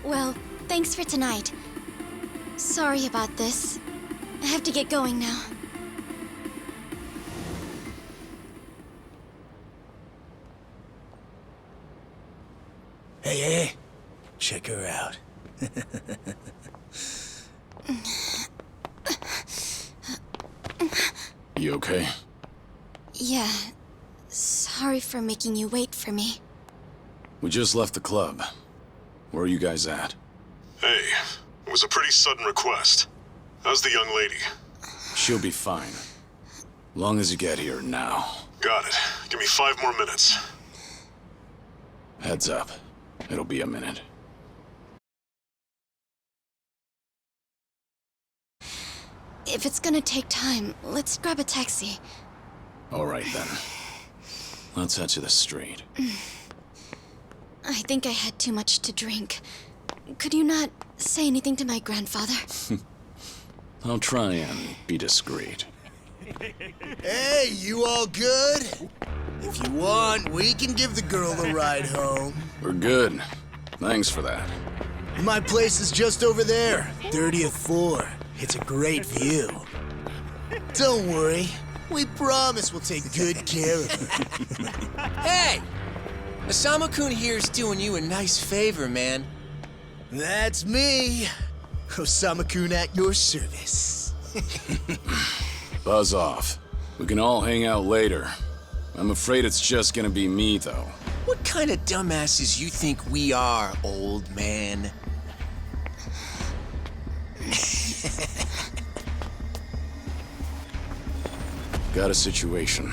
Well, thanks for tonight. Sorry about this. I have to get going now. Hey, check her out. You okay? Yeah. Sorry for making you wait for me. We just left the club. Where are you guys at? Hey, it was a pretty sudden request. How's the young lady? She'll be fine. Long as you get here now. Got it. Give me 5 more minutes. Heads up. It'll be a minute. If it's gonna take time, let's grab a taxi. All right, then. Let's head to the street. I think I had too much to drink. Could you not say anything to my grandfather? I'll try and be discreet. Hey, you all good? If you want, we can give the girl a ride home. We're good. Thanks for that. My place is just over there, 30th floor. It's a great view. Don't worry. We promise we'll take good care of her. Hey! Osamu-kun here's doing you a nice favor, man. That's me. Osamu-kun at your service. Buzz off. We can all hang out later. I'm afraid it's just gonna be me, though. What kind of dumbasses you think we are, old man? Got a situation.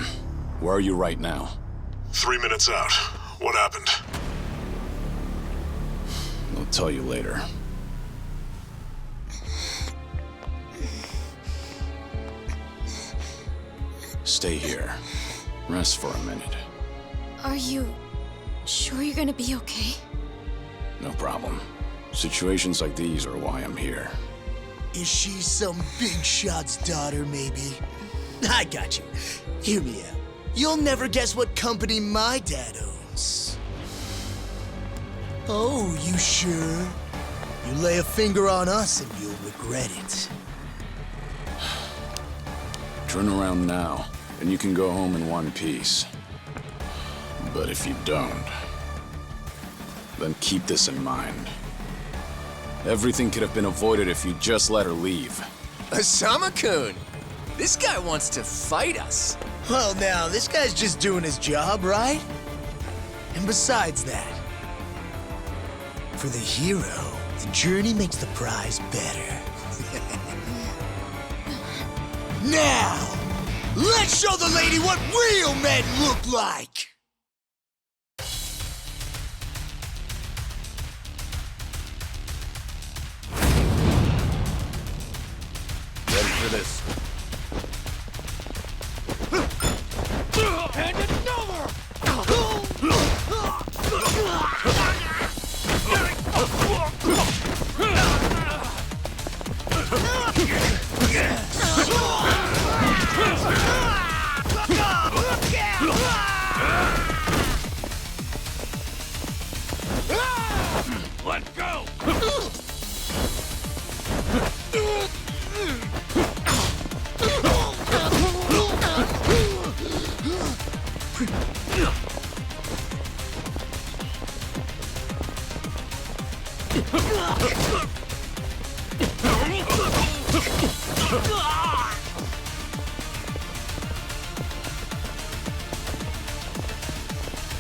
Where are you right now? 3 minutes out. What happened? I'll tell you later. Stay here. Rest for a minute. Are you sure you're gonna be okay? No problem. Situations like these are why I'm here. Is she some big shot's daughter, maybe? I got you. Hear me out. You'll never guess what company my dad owns. Oh, you sure? You lay a finger on us and you'll regret it. Turn around now, and you can go home in one piece. But if you don't, then keep this in mind. Everything could have been avoided if you just let her leave. Osamu-kun! This guy wants to fight us. Well, now, this guy's just doing his job, right? And besides that, for the hero, the journey makes the prize better. Now, let's show the lady what real men look like! Ready for this? Hand it over! Let go!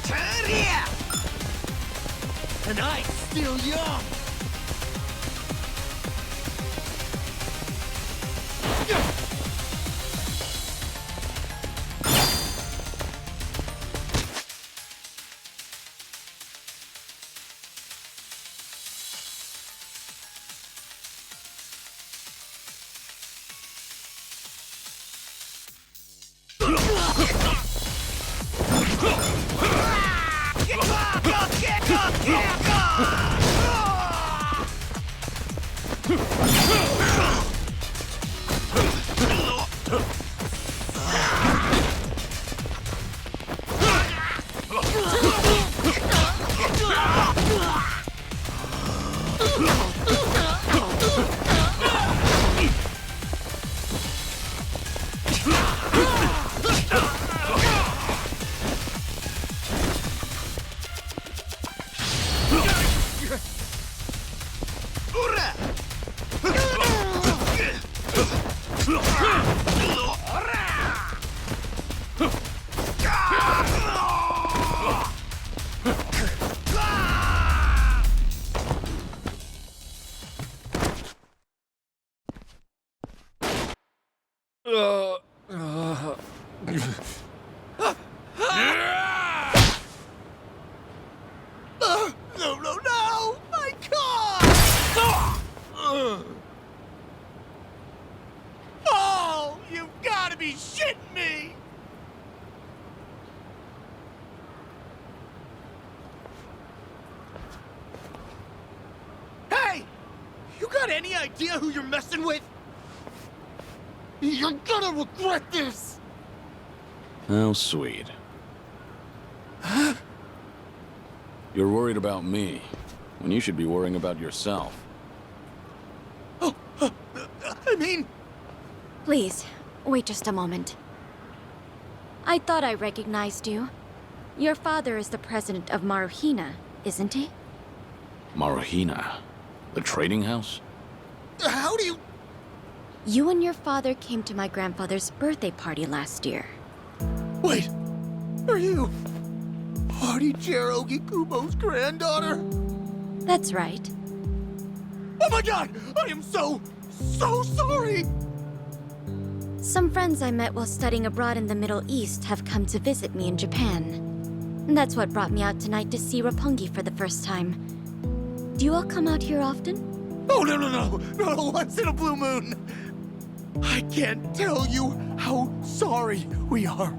Turn here! And I'm still young! Get up! No, no, no! My car! Oh, you've got to be shitting me! Hey! You got any idea who you're messing with? You're gonna regret this! How sweet. Huh? You're worried about me, when you should be worrying about yourself. Oh, I mean... Please, wait just a moment. I thought I recognized you. Your father is the president of Maruhina, isn't he? Maruhina? The trading house? How do you... You and your father came to my grandfather's birthday party last year. Wait, are you... Party-chair Ogikubo's granddaughter? That's right. Oh my god! I am so sorry! Some friends I met while studying abroad in the Middle East have come to visit me in Japan. And that's what brought me out tonight to see Roppongi for the first time. Do you all come out here often? Oh, no, once in a blue moon! I can't tell you how sorry we are.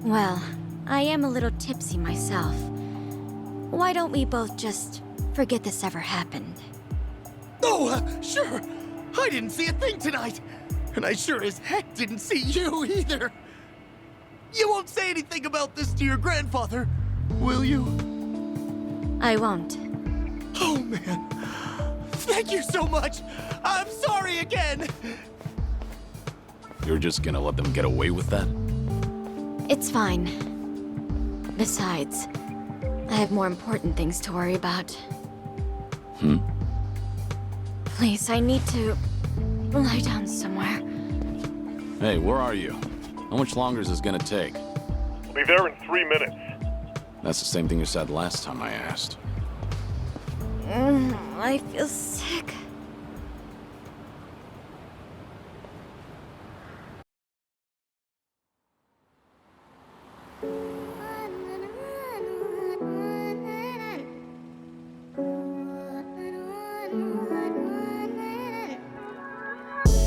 Well, I am a little tipsy myself. Why don't we both just forget this ever happened? Oh, sure. I didn't see a thing tonight. And I sure as heck didn't see you either. You won't say anything about this to your grandfather, will you? I won't. Oh, man. Thank you so much. I'm sorry again. You're just gonna let them get away with that? It's fine. Besides, I have more important things to worry about. Please, I need to lie down somewhere. Hey, where are you? How much longer is this gonna take? We'll be there in 3 minutes. That's the same thing you said last time I asked. I feel sick.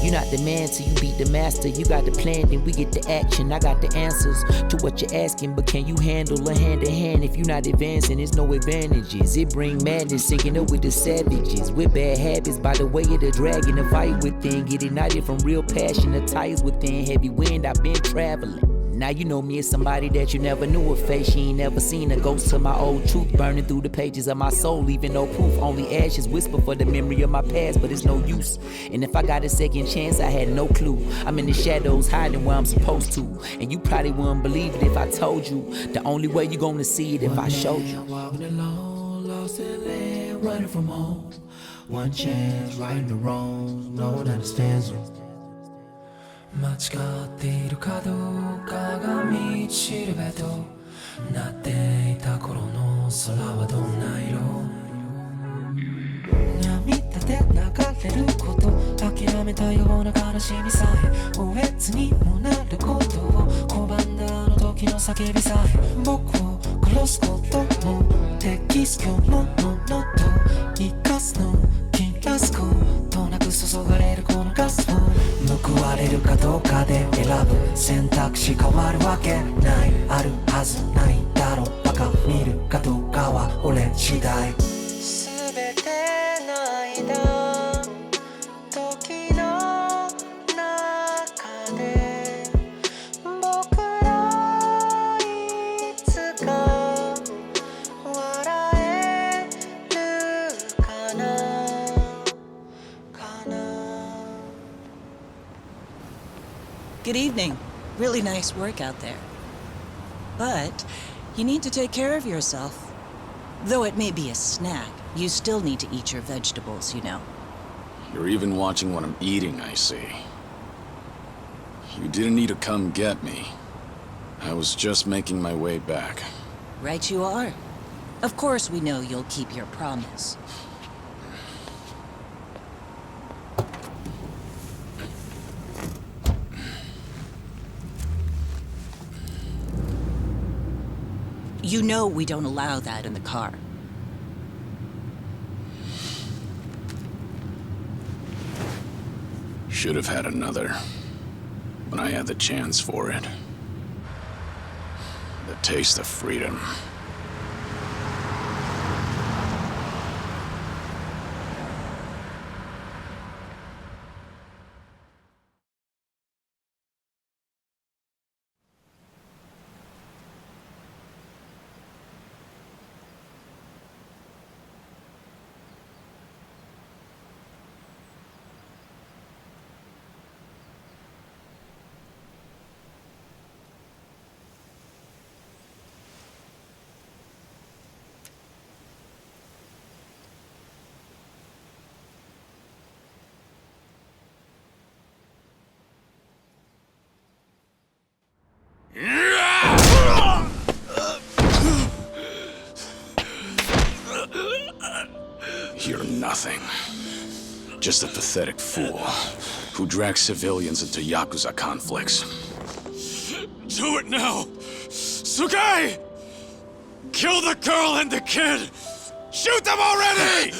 You're not the man till you beat the master. You got the plan, then we get the action. I got the answers to what you're asking, but can you handle a hand-to-hand? If you're not advancing, there's no advantages. It bring madness, syncing up with the savages. With bad habits, by the way of the dragon, a fight within. Get ignited from real passion, the tires within. Heavy wind, I've been traveling. Now you know me as somebody that you never knew a face. She ain't never seen a ghost to my old truth, burning through the pages of my soul, leaving no proof. Only ashes whisper for the memory of my past, but it's no use. And if I got a second chance, I had no clue. I'm in the shadows, hiding where I'm supposed to. And you probably wouldn't believe it if I told you. The only way you're gonna see it if I showed you. Walking alone, lost in land, running from home. One chance, righting the wrongs, no one understands you. 間違っているかどうかが道しるべとなっていた頃の空はどんな色涙で流れること諦めたような悲しみさえおえつにもなることを拒んだあの時の叫びさえ僕を殺すことも適す今日のものと生かすの切らすことなく注がれるこのガスを報われるかどうかで選ぶ選択肢変わるわけないあるはずないだろうバカ見るかどうかは俺次第全ての間時の中で僕らいつか笑えるかな Good evening. Really nice work out there. But you need to take care of yourself. Though it may be a snack, you still need to eat your vegetables, you know. You're even watching what I'm eating, I see. You didn't need to come get me. I was just making my way back. Right you are. Of course we know you'll keep your promise. You know we don't allow that in the car. Should have had another, when I had the chance for it. The taste of freedom. You're nothing. Just a pathetic fool who drags civilians into Yakuza conflicts. Do it now! Sugai! Kill the girl and the kid! Shoot them already!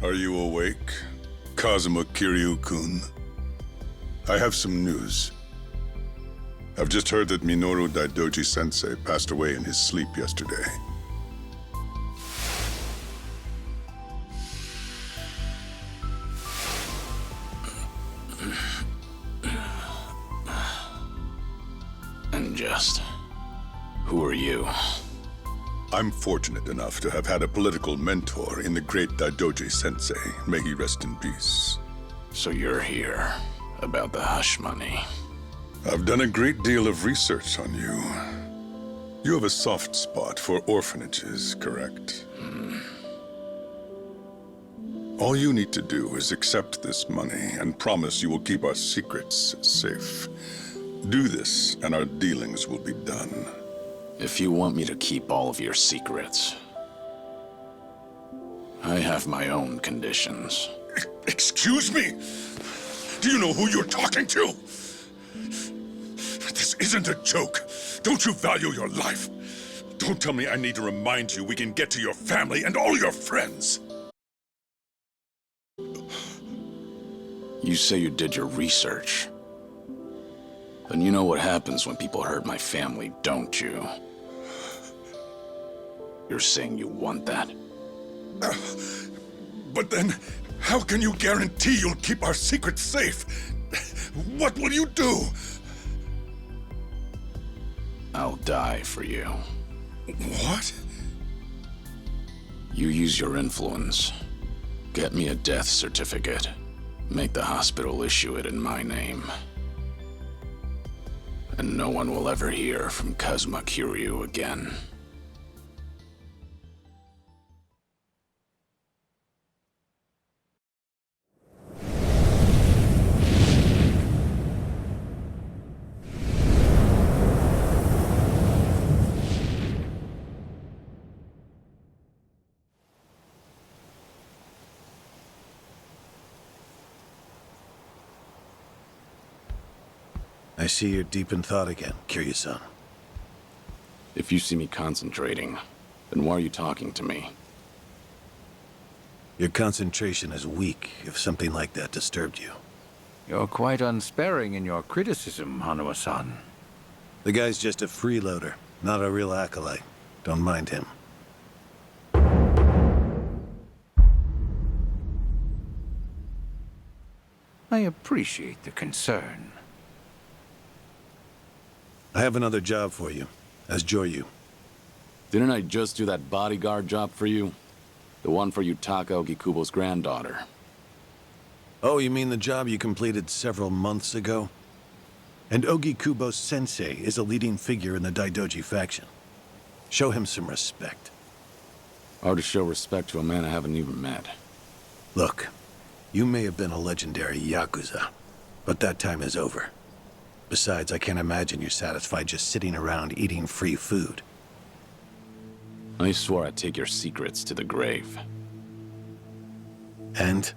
Are you awake, Kazuma Kiryu-kun? I have some news. I've just heard that Minoru Daidoji-sensei passed away in his sleep yesterday. And just... who are you? I'm fortunate enough to have had a political mentor in the great Daidoji-sensei. May he rest in peace. So you're here about the hush money. I've done a great deal of research on you. You have a soft spot for orphanages, correct? All you need to do is accept this money and promise you will keep our secrets safe. Do this, and our dealings will be done. If you want me to keep all of your secrets, I have my own conditions. Excuse me? Do you know who you're talking to? This isn't a joke. Don't you value your life? Don't tell me I need to remind you we can get to your family and all your friends. You say you did your research. Then you know what happens when people hurt my family, don't you? You're saying you want that? But then, how can you guarantee you'll keep our secrets safe? What will you do? I'll die for you. What? You use your influence. Get me a death certificate. Make the hospital issue it in my name. And no one will ever hear from Kazuma Kiryu again. I see you're deep in thought again, Kiryu-san. If you see me concentrating, then why are you talking to me? Your concentration is weak if something like that disturbed you. You're quite unsparing in your criticism, Hanuma-san. The guy's just a freeloader, not a real acolyte. Don't mind him. I appreciate the concern. I have another job for you, as Joryu. Didn't I just do that bodyguard job for you? The one for Yutaka Ogikubo's granddaughter. Oh, you mean the job you completed several months ago? And Ogikubo Sensei is a leading figure in the Daidoji faction. Show him some respect. Hard to show respect to a man I haven't even met. Look, you may have been a legendary Yakuza, but that time is over. Besides, I can't imagine you're satisfied just sitting around eating free food. I swore I'd take your secrets to the grave. And?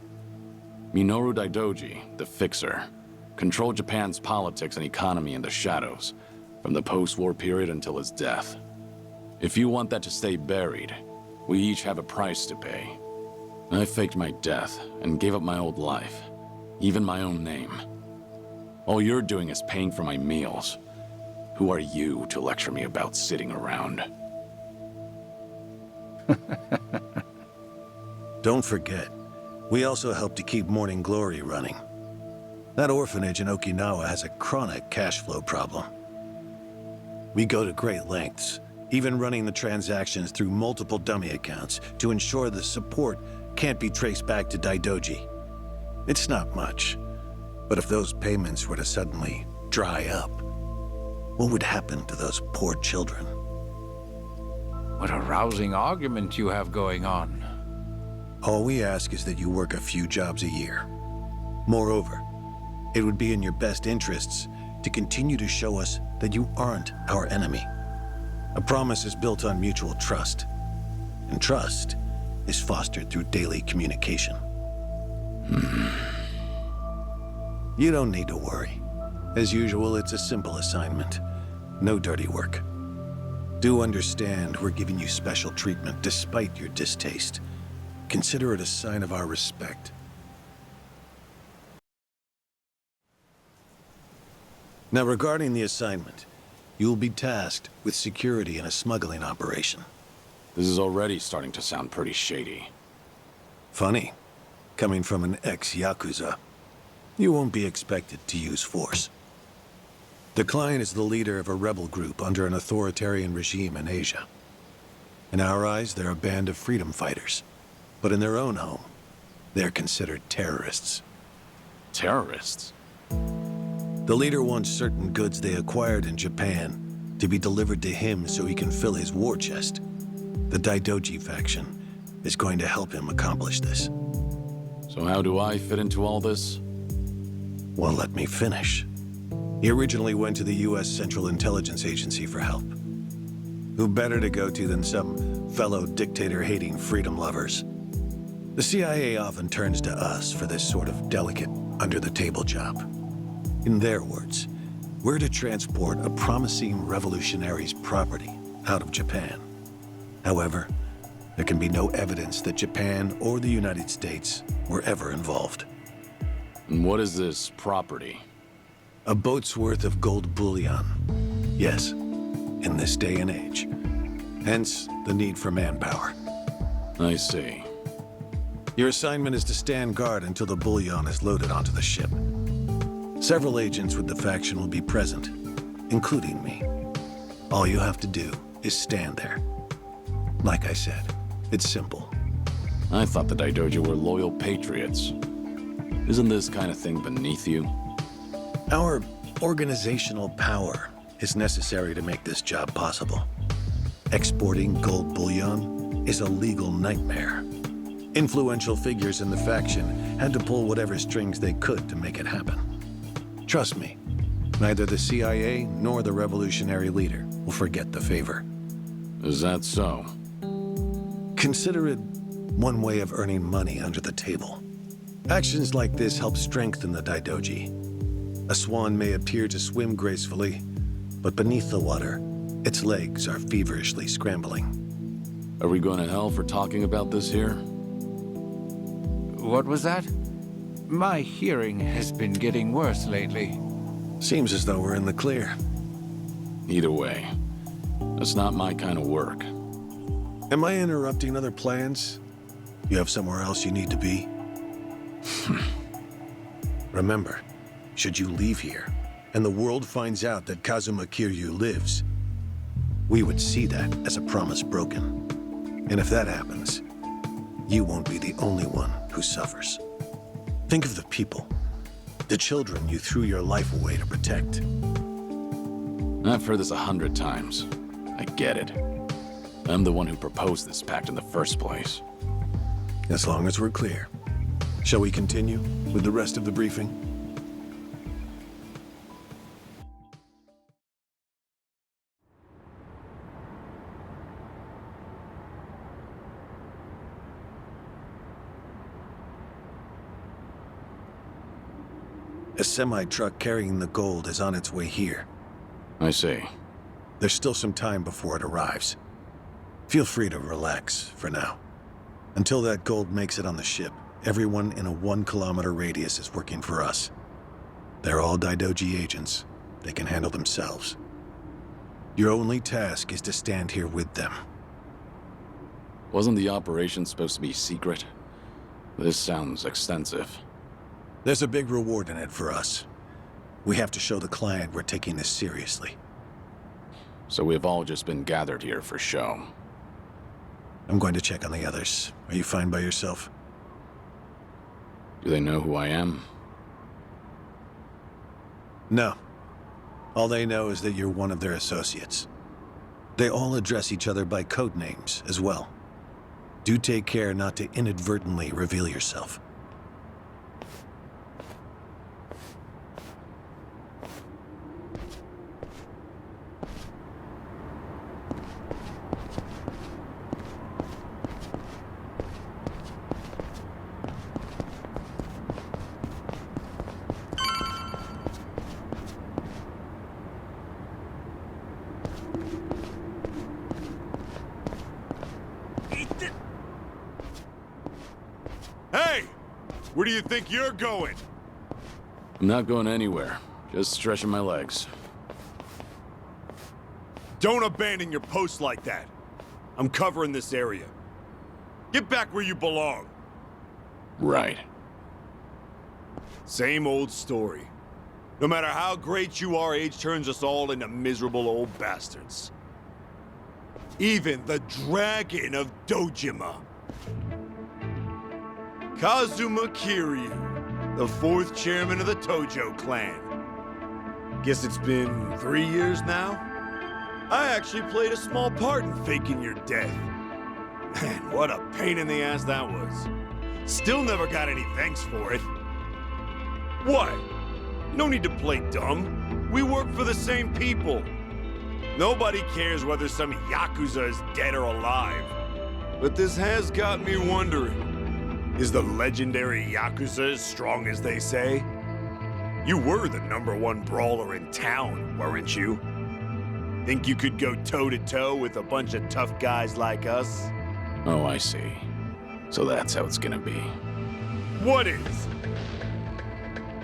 Minoru Daidoji, the Fixer, controlled Japan's politics and economy in the shadows, from the post-war period until his death. If you want that to stay buried, we each have a price to pay. I faked my death and gave up my old life, even my own name. All you're doing is paying for my meals. Who are you to lecture me about sitting around? Don't forget, we also help to keep Morning Glory running. That orphanage in Okinawa has a chronic cash flow problem. We go to great lengths, even running the transactions through multiple dummy accounts to ensure the support can't be traced back to Daidoji. It's not much, but if those payments were to suddenly dry up, what would happen to those poor children? What a rousing argument you have going on. All we ask is that you work a few jobs a year. Moreover, it would be in your best interests to continue to show us that you aren't our enemy. A promise is built on mutual trust, and trust is fostered through daily communication. You don't need to worry. As usual, it's a simple assignment. No dirty work. Do understand we're giving you special treatment despite your distaste. Consider it a sign of our respect. Now, regarding the assignment, you'll be tasked with security in a smuggling operation. This is already starting to sound pretty shady. Funny, coming from an ex-Yakuza. You won't be expected to use force. The client is the leader of a rebel group under an authoritarian regime in Asia. In our eyes, they're a band of freedom fighters. But in their own home, they're considered terrorists. Terrorists? The leader wants certain goods they acquired in Japan to be delivered to him so he can fill his war chest. The Daidoji faction is going to help him accomplish this. So how do I fit into all this? Well, let me finish. He originally went to the U.S. Central Intelligence Agency for help. Who better to go to than some fellow dictator-hating freedom lovers? The CIA often turns to us for this sort of delicate, under-the-table job. In their words, we're to transport a promising revolutionary's property out of Japan. However, there can be no evidence that Japan or the United States were ever involved. And what is this property? A boat's worth of gold bullion. Yes, in this day and age. Hence, the need for manpower. I see. Your assignment is to stand guard until the bullion is loaded onto the ship. Several agents with the faction will be present, including me. All you have to do is stand there. Like I said, it's simple. I thought the Daidoji were loyal patriots. Isn't this kind of thing beneath you? Our organizational power is necessary to make this job possible. Exporting gold bullion is a legal nightmare. Influential figures in the faction had to pull whatever strings they could to make it happen. Trust me, neither the CIA nor the revolutionary leader will forget the favor. Is that so? Consider it one way of earning money under the table. Actions like this help strengthen the Daidoji. A swan may appear to swim gracefully, but beneath the water, its legs are feverishly scrambling. Are we going to hell for talking about this here? What was that? My hearing has been getting worse lately. Seems as though we're in the clear. Either way, that's not my kind of work. Am I interrupting other plans? You have somewhere else you need to be? Remember, should you leave here, and the world finds out that Kazuma Kiryu lives, we would see that as a promise broken. And if that happens, you won't be the only one who suffers. Think of the people, the children you threw your life away to protect. I've heard this 100 times. I get it. I'm the one who proposed this pact in the first place. As long as we're clear. Shall we continue with the rest of the briefing? A semi-truck carrying the gold is on its way here. I see. There's still some time before it arrives. Feel free to relax for now. Until that gold makes it on the ship, everyone in a 1-kilometer radius is working for us. They're all Daidoji agents. They can handle themselves. Your only task is to stand here with them. Wasn't the operation supposed to be secret? This sounds extensive. There's a big reward in it for us. We have to show the client we're taking this seriously. So we've all just been gathered here for show. I'm going to check on the others. Are you fine by yourself? Do they know who I am? No. All they know is that you're one of their associates. They all address each other by code names as well. Do take care not to inadvertently reveal yourself. Hey! Where do you think you're going? I'm not going anywhere. Just stretching my legs. Don't abandon your post like that. I'm covering this area. Get back where you belong. Right. Same old story. No matter how great you are, age turns us all into miserable old bastards. Even the Dragon of Dojima. Kazuma Kiryu, the 4th chairman of the Tojo clan. Guess it's been 3 years now? I actually played a small part in faking your death. Man, what a pain in the ass that was. Still never got any thanks for it. What? No need to play dumb. We work for the same people. Nobody cares whether some Yakuza is dead or alive. But this has got me wondering. Is the legendary Yakuza as strong as they say? You were the #1 brawler in town, weren't you? Think you could go toe-to-toe with a bunch of tough guys like us? Oh, I see. So that's how it's gonna be. What is?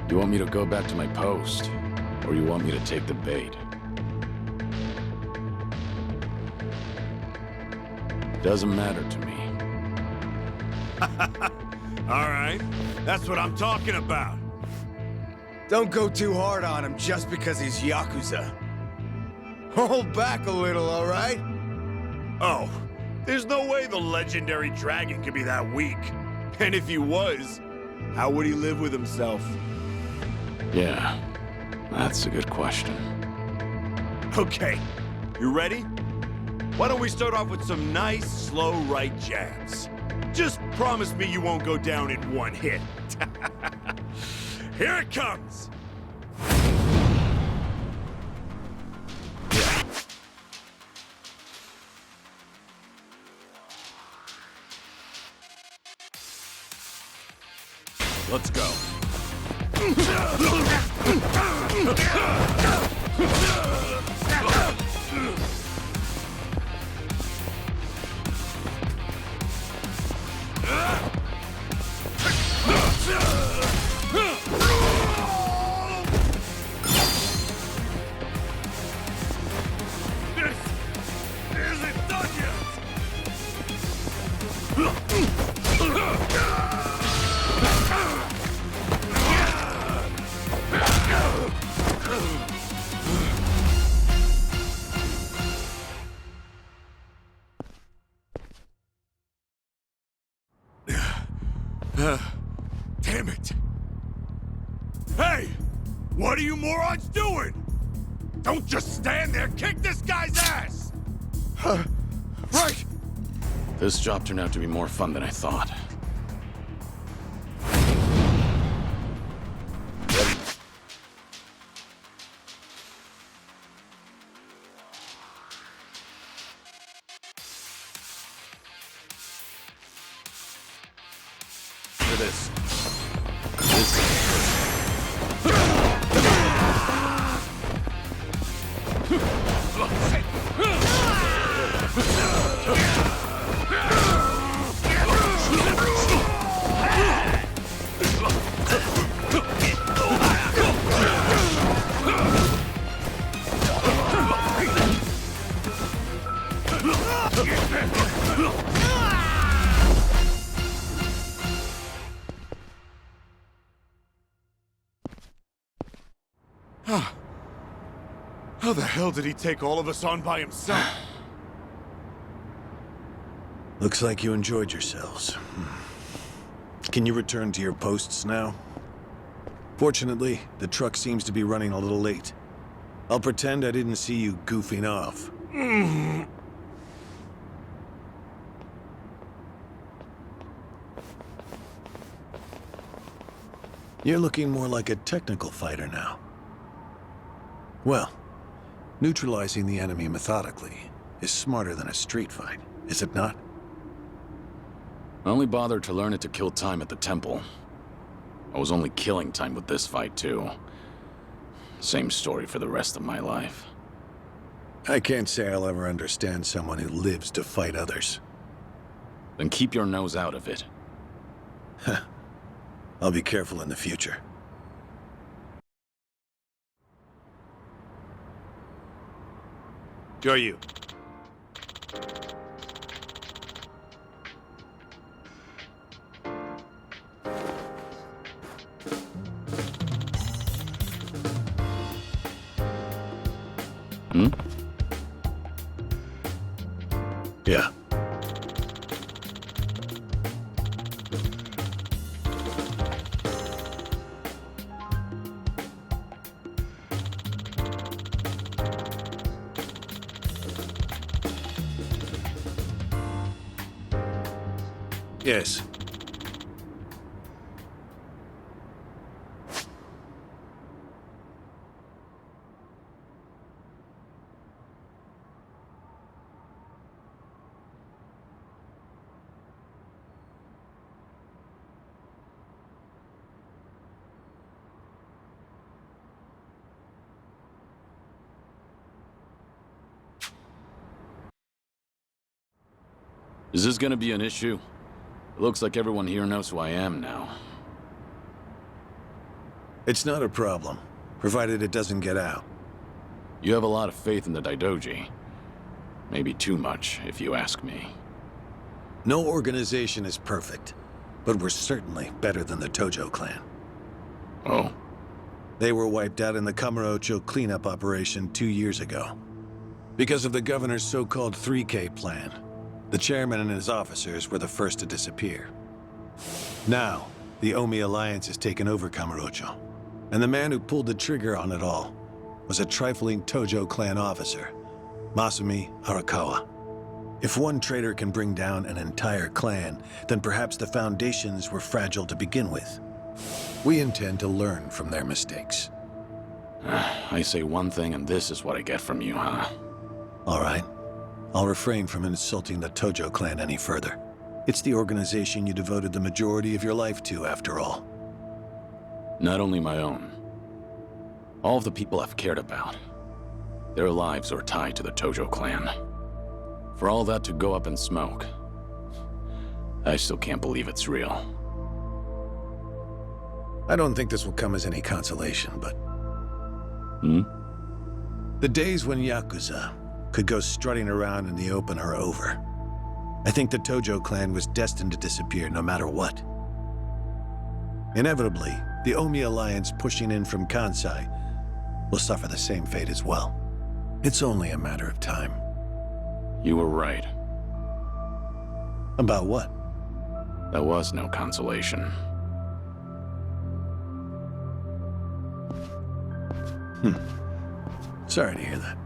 You want me to go back to my post? Or you want me to take the bait? Doesn't matter to me. All right, that's what I'm talking about. Don't go too hard on him just because he's Yakuza. Hold back a little, all right? Oh, there's no way the legendary dragon could be that weak. And if he was, how would he live with himself? Yeah, that's a good question. Okay, you ready? Why don't we start off with some nice, slow right jabs? Just promise me you won't go down in one hit. Here it comes! Let's go. Damn it! Hey! What are you morons doing? Don't just stand there, kick this guy's ass! Right! This job turned out to be more fun than I thought. For this. How the hell did he take all of us on by himself? Looks like you enjoyed yourselves. Can you return to your posts now? Fortunately, the truck seems to be running a little late. I'll pretend I didn't see you goofing off. You're looking more like a technical fighter now. Well, neutralizing the enemy methodically is smarter than a street fight, is it not? I only bothered to learn it to kill time at the temple. I was only killing time with this fight, too. Same story for the rest of my life. I can't say I'll ever understand someone who lives to fight others. Then keep your nose out of it. I'll be careful in the future. Go you. Hmm? Yeah. Yes. Is this gonna be an issue? It looks like everyone here knows who I am now. It's not a problem, provided it doesn't get out. You have a lot of faith in the Daidoji. Maybe too much, if you ask me. No organization is perfect, but we're certainly better than the Tojo clan. Oh? They were wiped out in the Kamurocho cleanup operation 2 years ago. Because of the governor's so-called 3K plan. The chairman and his officers were the first to disappear. Now, the Omi Alliance has taken over Kamurocho, and the man who pulled the trigger on it all was a trifling Tojo clan officer, Masumi Arakawa. If one traitor can bring down an entire clan, then perhaps the foundations were fragile to begin with. We intend to learn from their mistakes. I say one thing and this is what I get from you, huh? All right. I'll refrain from insulting the Tojo clan any further. It's the organization you devoted the majority of your life to, after all. Not only my own. All of the people I've cared about. Their lives are tied to the Tojo clan. For all that to go up in smoke, I still can't believe it's real. I don't think this will come as any consolation, but... Hmm? The days when Yakuza could go strutting around in the open are over. I think the Tojo clan was destined to disappear no matter what. Inevitably, the Omi Alliance pushing in from Kansai will suffer the same fate as well. It's only a matter of time. You were right. About what? That was no consolation. Sorry to hear that.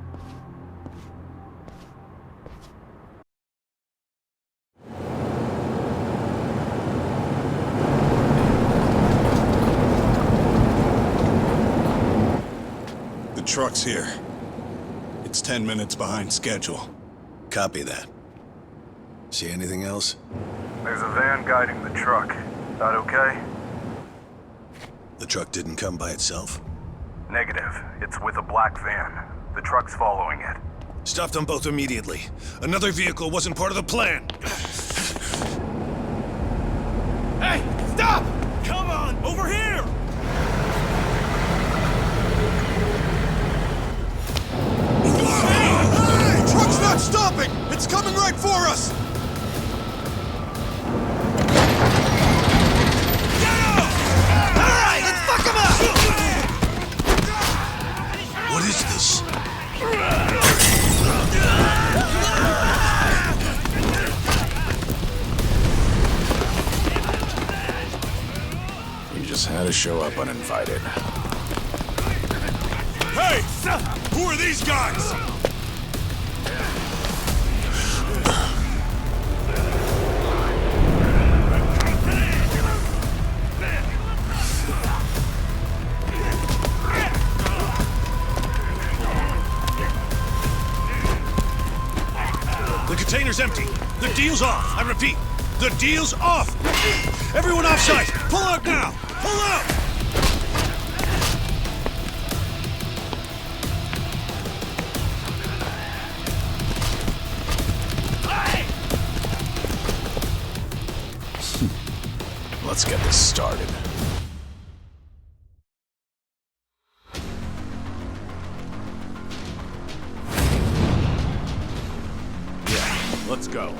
The truck's here. It's 10 minutes behind schedule. Copy that. See anything else? There's a van guiding the truck. That okay? The truck didn't come by itself? Negative. It's with a black van. The truck's following it. Stop them both immediately. Another vehicle wasn't part of the plan. Hey, stop! Come on, over here! Hey! Truck's not stopping! It's coming right for us! Get him! All right, let's fuck him up! What is this? You just had to show up uninvited. Hey! Who are these guys? The container's empty. The deal's off. I repeat, the deal's off. Everyone offside. Pull out now. Pull out. Let's get this started. Yeah, let's go.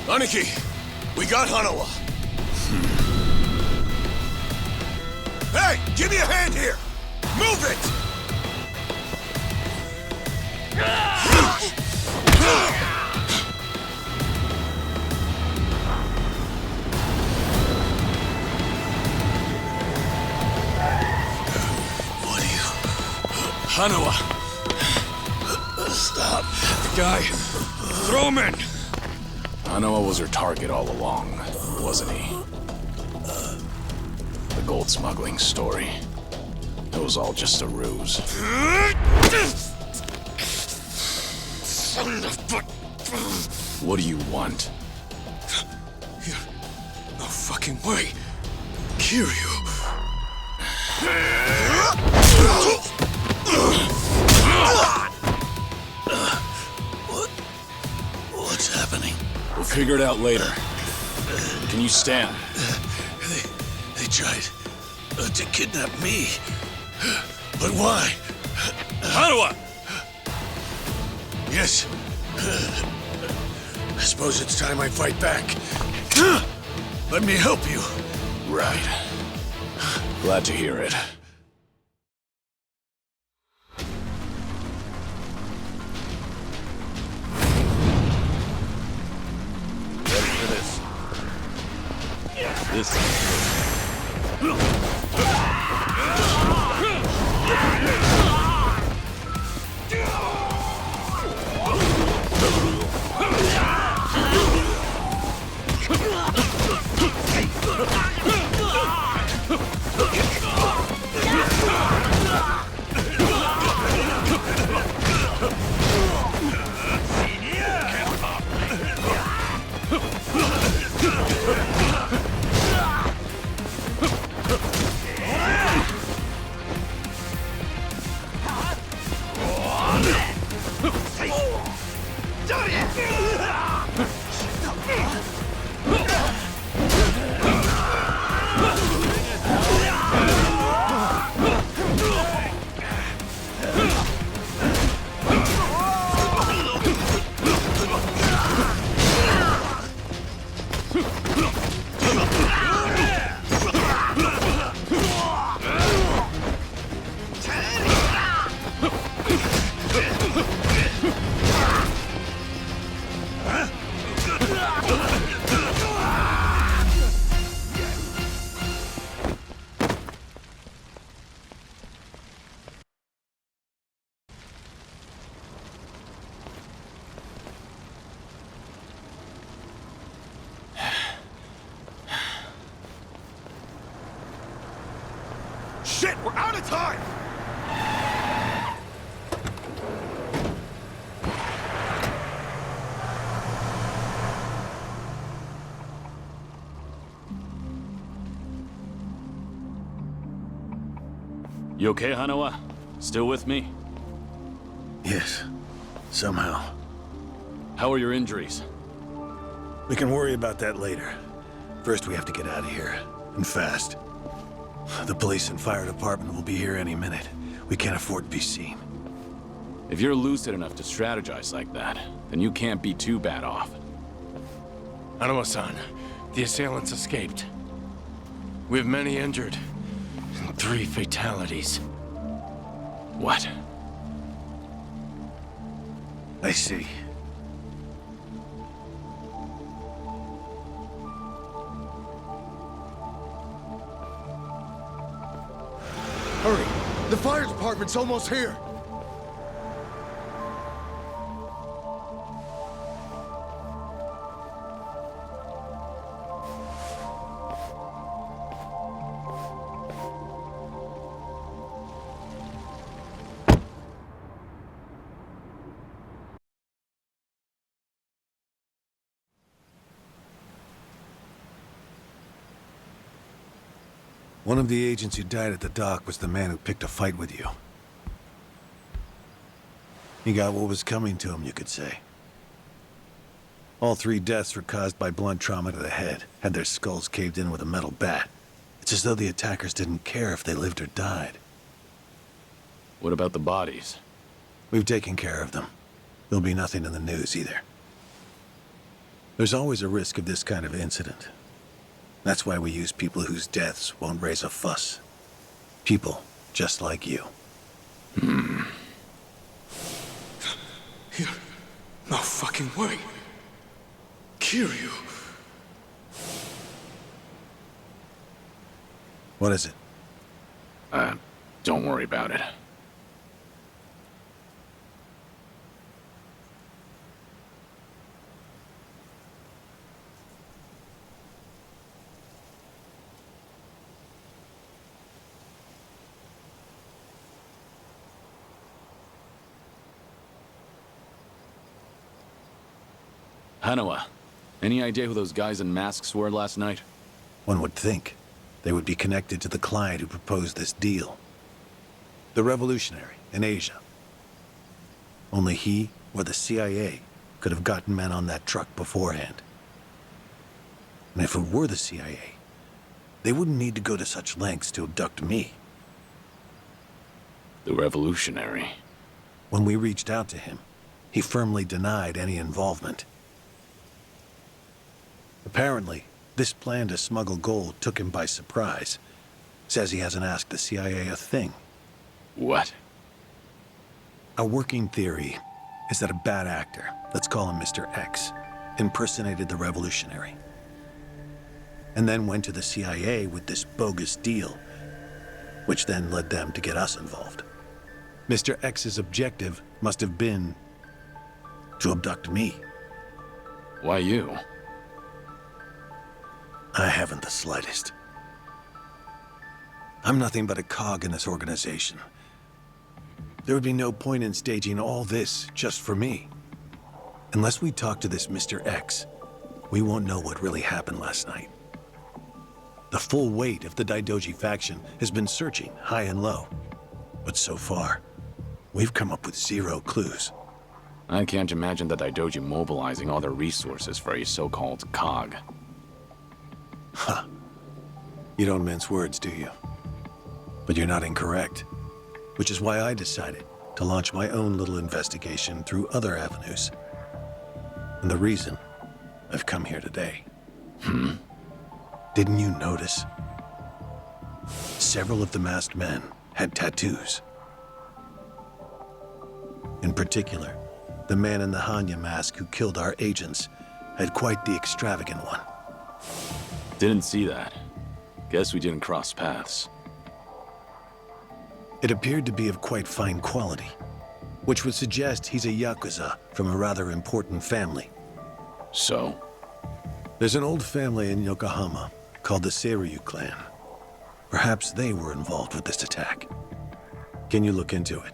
Aniki, we got Hanawa. Hey, give me a hand here! Move it! What are you... Hanawa! Stop. The guy... Throw him in! Hanawa was her target all along, wasn't he? The gold smuggling story. It was all just a ruse. Son of a... What do you want? No fucking way. Kiryu. figure it out later. Can you stand? They tried to kidnap me. But why? Hanawa! Yes. I suppose it's time I fight back. Let me help you. Right. Glad to hear it. Ready for this. This Shit, we're out of time! You okay, Hanawa? Still with me? Yes. Somehow. How are your injuries? We can worry about that later. First, we have to get out of here. And fast. The police and fire department will be here any minute. We can't afford to be seen. If you're lucid enough to strategize like that, then you can't be too bad off. Hanawa-san, the assailants escaped. We have many injured. And 3 fatalities. What? I see. Hurry! The fire department's almost here! One of the agents who died at the dock was the man who picked a fight with you. He got what was coming to him, you could say. All 3 deaths were caused by blunt trauma to the head, had their skulls caved in with a metal bat. It's as though the attackers didn't care if they lived or died. What about the bodies? We've taken care of them. There'll be nothing in the news either. There's always a risk of this kind of incident. That's why we use people whose deaths won't raise a fuss. People just like you. No fucking way. Kiryu. What is it? Don't worry about it. Hanawa, any idea who those guys in masks were last night? One would think they would be connected to the client who proposed this deal. The revolutionary in Asia. Only he or the CIA could have gotten men on that truck beforehand. And if it were the CIA, they wouldn't need to go to such lengths to abduct me. The revolutionary. When we reached out to him, he firmly denied any involvement. Apparently, this plan to smuggle gold took him by surprise. Says he hasn't asked the CIA a thing. What? A working theory is that a bad actor, let's call him Mr. X, impersonated the revolutionary. And then went to the CIA with this bogus deal, which then led them to get us involved. Mr. X's objective must have been to abduct me. Why you? I haven't the slightest. I'm nothing but a cog in this organization. There would be no point in staging all this just for me. Unless we talk to this Mr. X, we won't know what really happened last night. The full weight of the Daidoji faction has been searching high and low. But so far, we've come up with 0 clues. I can't imagine the Daidoji mobilizing all their resources for a so-called cog. Huh. You don't mince words, do you? But you're not incorrect. Which is why I decided to launch my own little investigation through other avenues. And the reason I've come here today. Didn't you notice? Several of the masked men had tattoos. In particular, the man in the Hanya mask who killed our agents had quite the extravagant one. Didn't see that. Guess we didn't cross paths. It appeared to be of quite fine quality, which would suggest he's a Yakuza from a rather important family. So? There's an old family in Yokohama called the Seiryu clan. Perhaps they were involved with this attack. Can you look into it?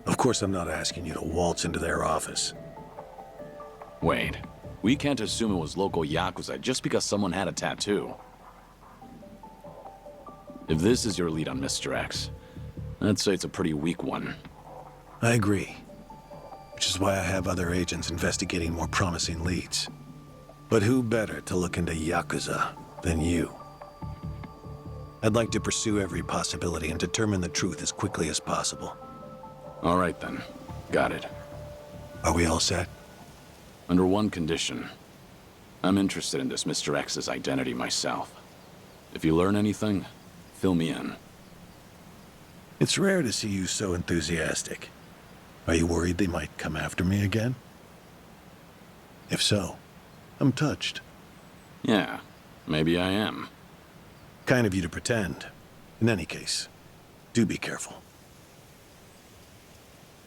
Of course, I'm not asking you to waltz into their office. Wait, we can't assume it was local Yakuza just because someone had a tattoo. If this is your lead on Mr. X, I'd say it's a pretty weak one. I agree. Which is why I have other agents investigating more promising leads. But who better to look into Yakuza than you? I'd like to pursue every possibility and determine the truth as quickly as possible. All right then. Got it. Are we all set? Under one condition. I'm interested in this Mr. X's identity myself. If you learn anything, fill me in. It's rare to see you so enthusiastic. Are you worried they might come after me again? If so, I'm touched. Yeah, maybe I am. Kind of you to pretend. In any case, do be careful.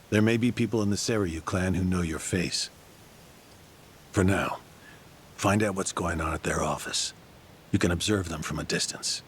There may be people in the Seiryu clan who know your face. For now, find out what's going on at their office. You can observe them from a distance.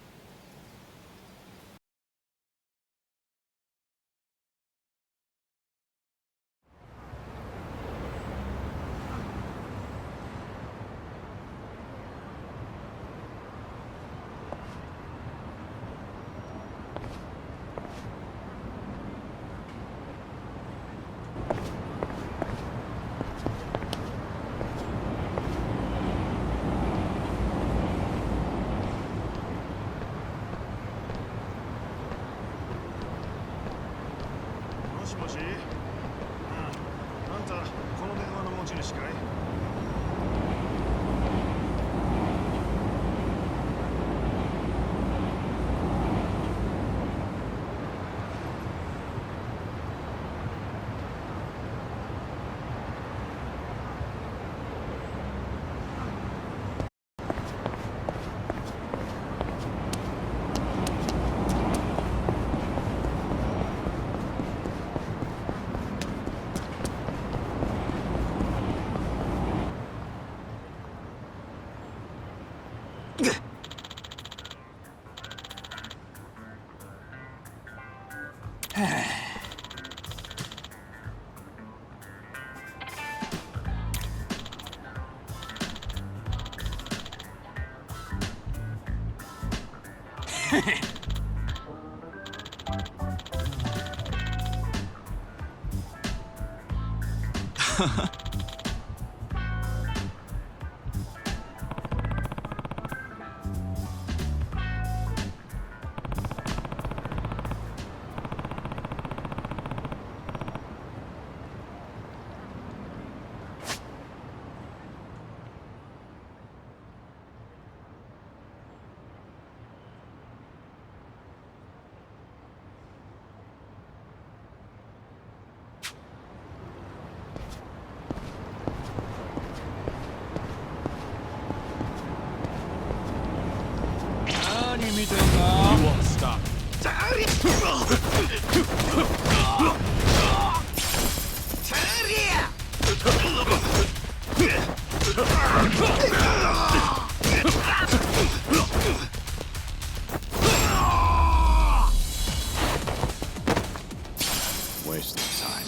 Waste of time.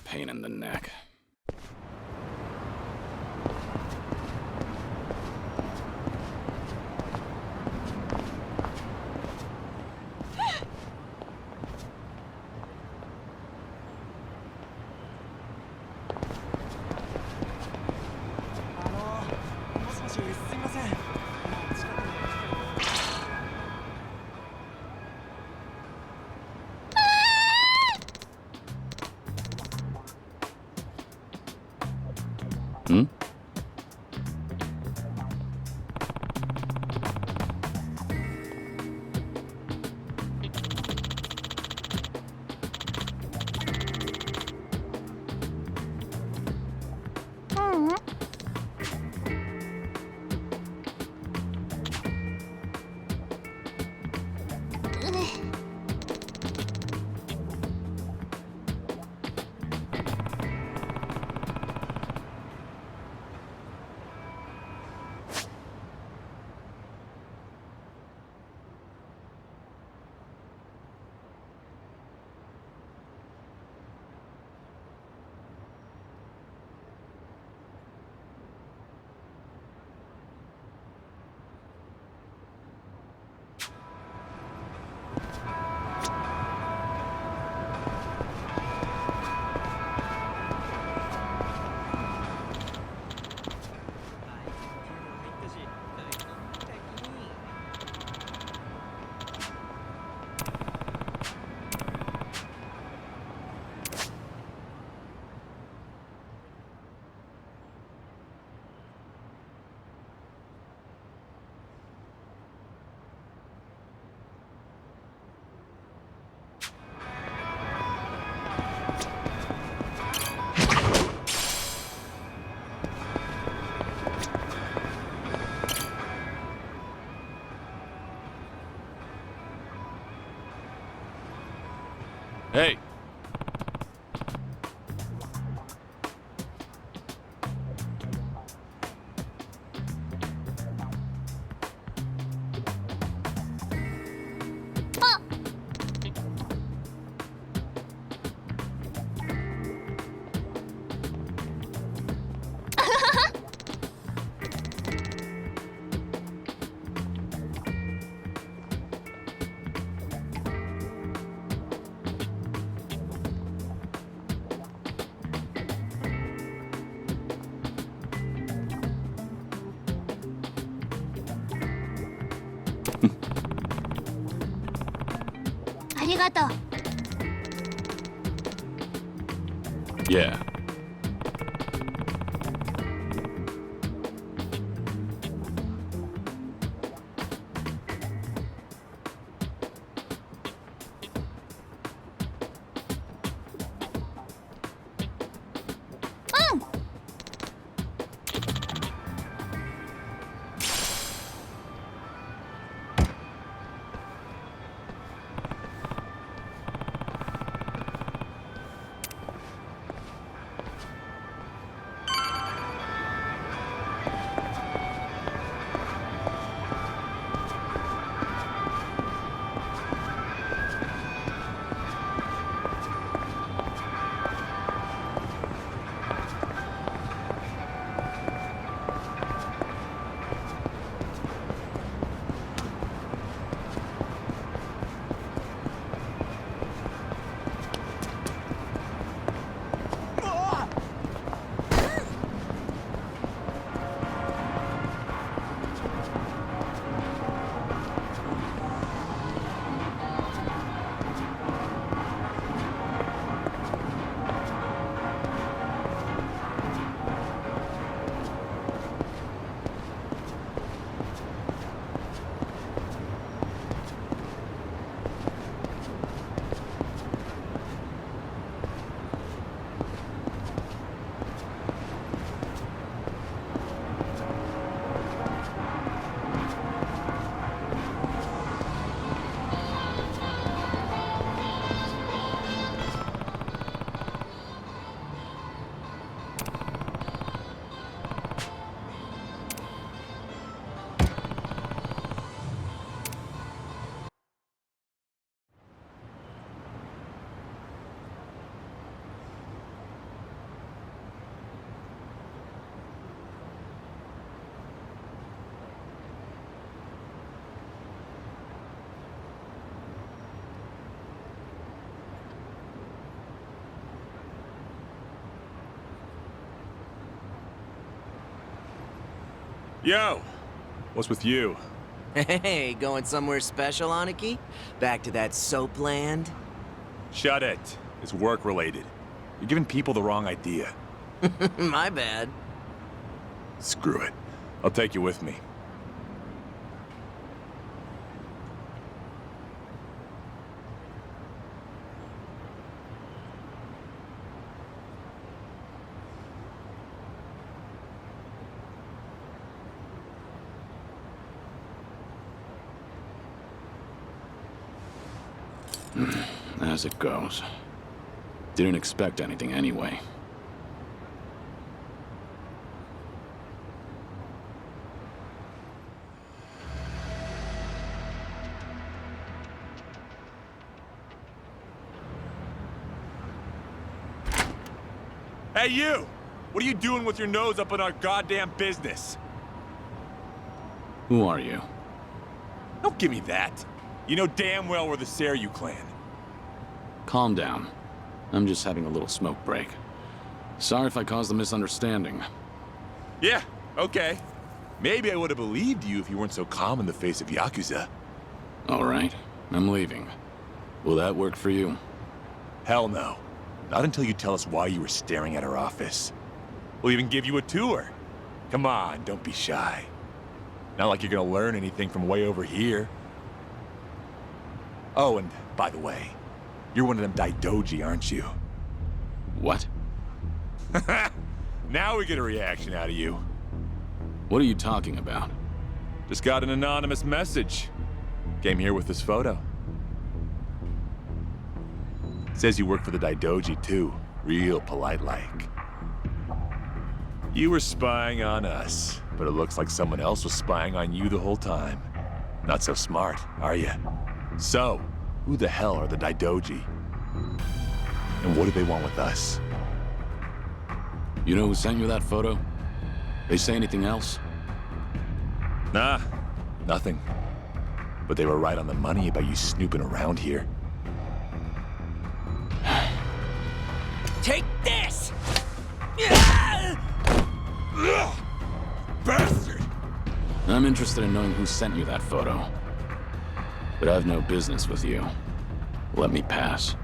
Pain in the neck. Hmm? Hey! Yeah. Yo! What's with you? Hey, going somewhere special, Aniki? Back to that soap land? Shut it. It's work-related. You're giving people the wrong idea. My bad. Screw it. I'll take you with me. As it goes. Didn't expect anything anyway. Hey, you! What are you doing with your nose up in our goddamn business? Who are you? Don't give me that. You know damn well we're the Seiryu clan. Calm down. I'm just having a little smoke break. Sorry if I caused a misunderstanding. Yeah, okay. Maybe I would have believed you if you weren't so calm in the face of Yakuza. All right, I'm leaving. Will that work for you? Hell no. Not until you tell us why you were staring at our office. We'll even give you a tour. Come on, don't be shy. Not like you're gonna learn anything from way over here. Oh, and by the way, you're one of them Daidoji, aren't you? What? Now we get a reaction out of you. What are you talking about? Just got an anonymous message. Came here with this photo. Says you work for the Daidoji too. Real polite-like. You were spying on us, but it looks like someone else was spying on you the whole time. Not so smart, are you? So, who the hell are the Daidoji? And what do they want with us? You know who sent you that photo? They say anything else? Nah, nothing. But they were right on the money about you snooping around here. Take this! Bastard! I'm interested in knowing who sent you that photo. But I've no business with you. Let me pass.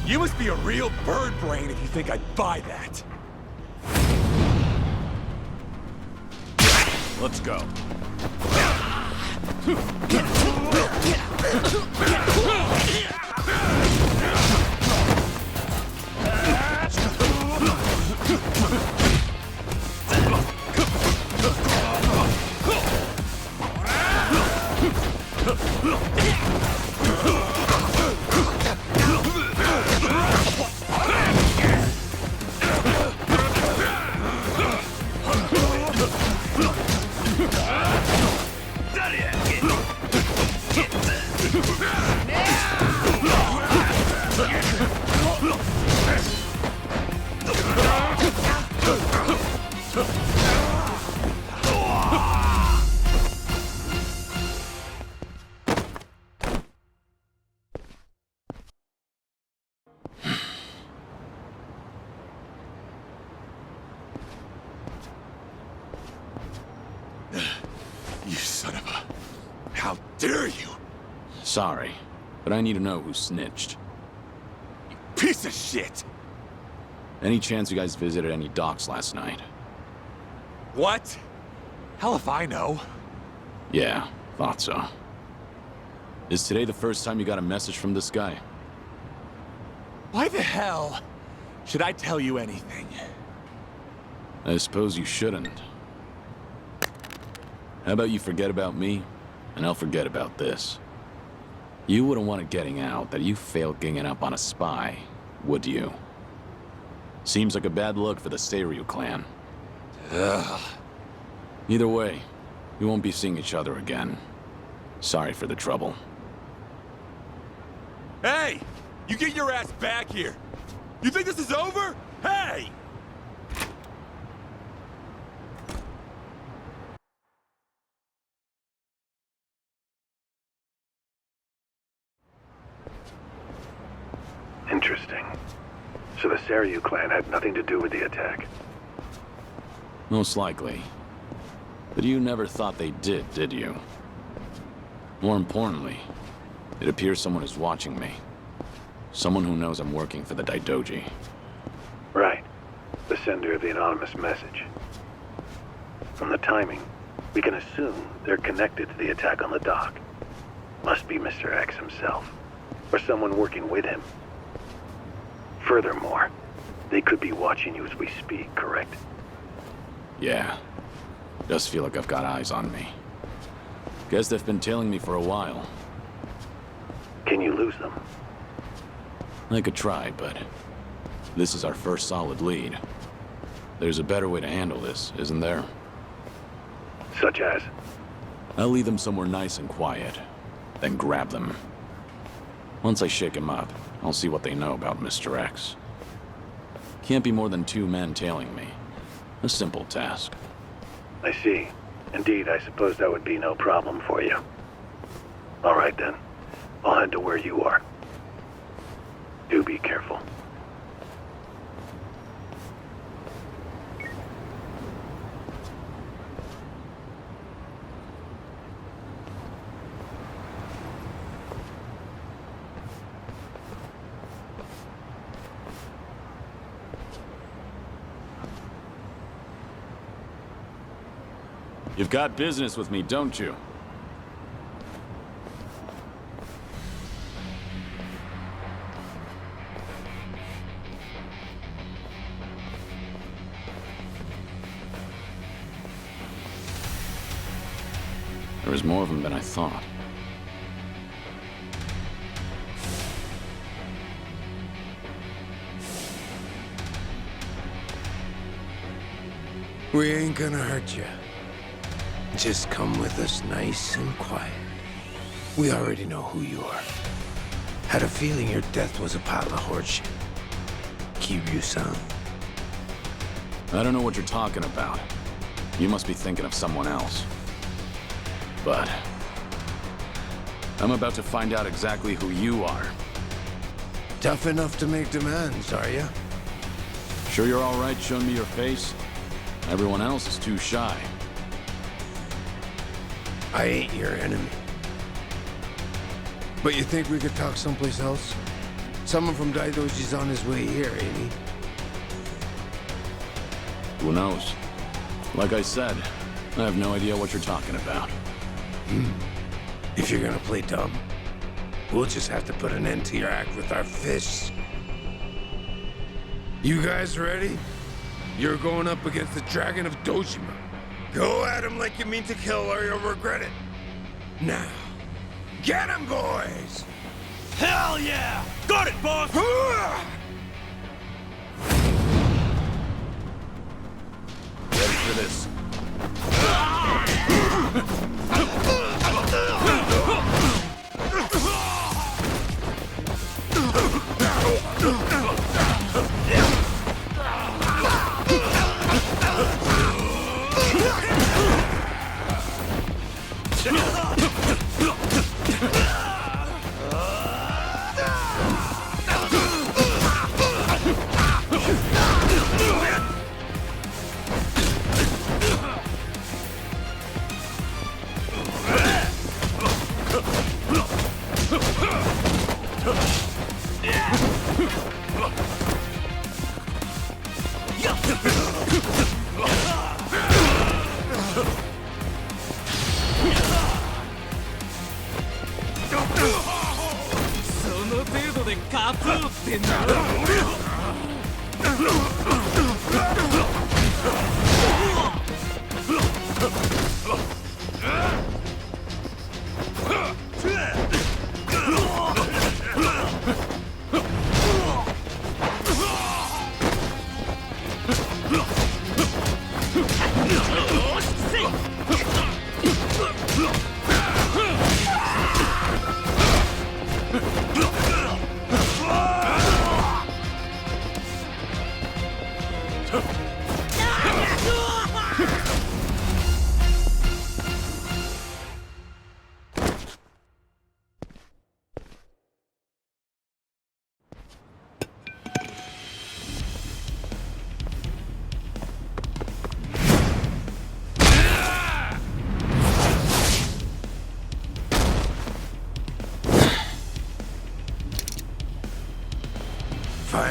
You must be a real bird brain if you think I'd buy that. Let's go. You son of a... How dare you! Sorry, but I need to know who snitched. You piece of shit! Any chance you guys visited any docks last night? What? Hell if I know. Yeah, thought so. Is today the first time you got a message from this guy? Why the hell should I tell you anything? I suppose you shouldn't. How about you forget about me, and I'll forget about this. You wouldn't want it getting out that you failed ganging up on a spy, would you? Seems like a bad look for the Seiryu clan. Ugh. Either way, we won't be seeing each other again. Sorry for the trouble. Hey! You get your ass back here! You think this is over? Hey! Interesting. So the Seiryu clan had nothing to do with the attack. Most likely. But you never thought they did you? More importantly, it appears someone is watching me. Someone who knows I'm working for the Daidoji. Right. The sender of the anonymous message. From the timing, we can assume they're connected to the attack on the dock. Must be Mr. X himself, or someone working with him. Furthermore, they could be watching you as we speak, correct? Yeah. Does feel like I've got eyes on me. Guess they've been tailing me for a while. Can you lose them? I could try, but this is our first solid lead. There's a better way to handle this, isn't there? Such as? I'll lead them somewhere nice and quiet, then grab them. Once I shake them up, I'll see what they know about Mr. X. Can't be more than 2 men tailing me. A simple task. I see. Indeed, I suppose that would be no problem for you. All right then. I'll head to where you are. Do be careful. You've got business with me, don't you? There was more of them than I thought. We ain't gonna hurt you. Just come with us nice and quiet. We already know who you are. Had a feeling your death was a pile of horseshit. Keep you sound. I don't know what you're talking about. You must be thinking of someone else. But I'm about to find out exactly who you are. Tough enough to make demands, are you? Sure you're all right showing me your face? Everyone else is too shy. I ain't your enemy. But you think we could talk someplace else? Someone from Daidoji's on his way here, ain't he? Who knows? Like I said, I have no idea what you're talking about. If you're gonna play dumb, we'll just have to put an end to your act with our fists. You guys ready? You're going up against the Dragon of Dojima. Go at him like you mean to kill or you'll regret it. Now, get him, boys! Hell yeah! Got it, boss! Ready for this?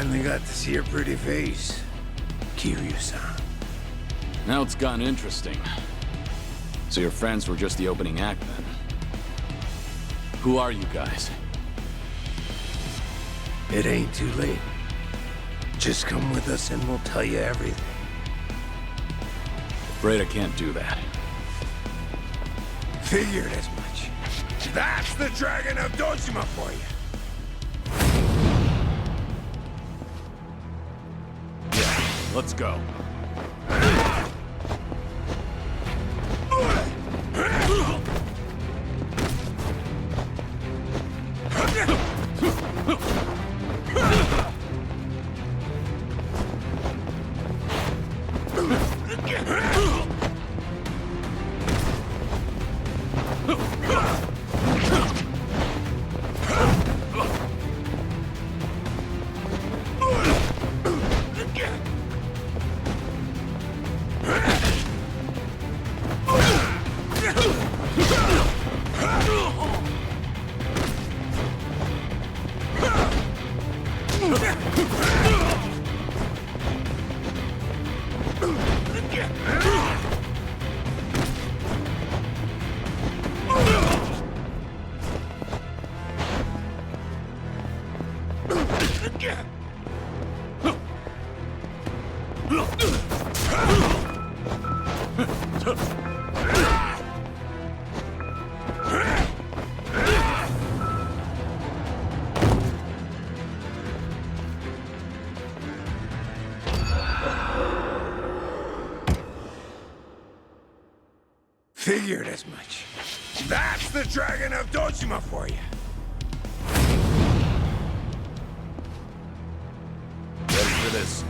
Finally got to see your pretty face, Kiryu-san. Now it's gotten interesting. So your friends were just the opening act then? Who are you guys? It ain't too late. Just come with us and we'll tell you everything. Afraid I can't do that. Figured as much. That's the Dragon of Dojima for you. Yeah, let's go. Figured as much. That's the Dragon of Dojima for you. Ready for this?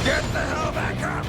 Get the hell back up!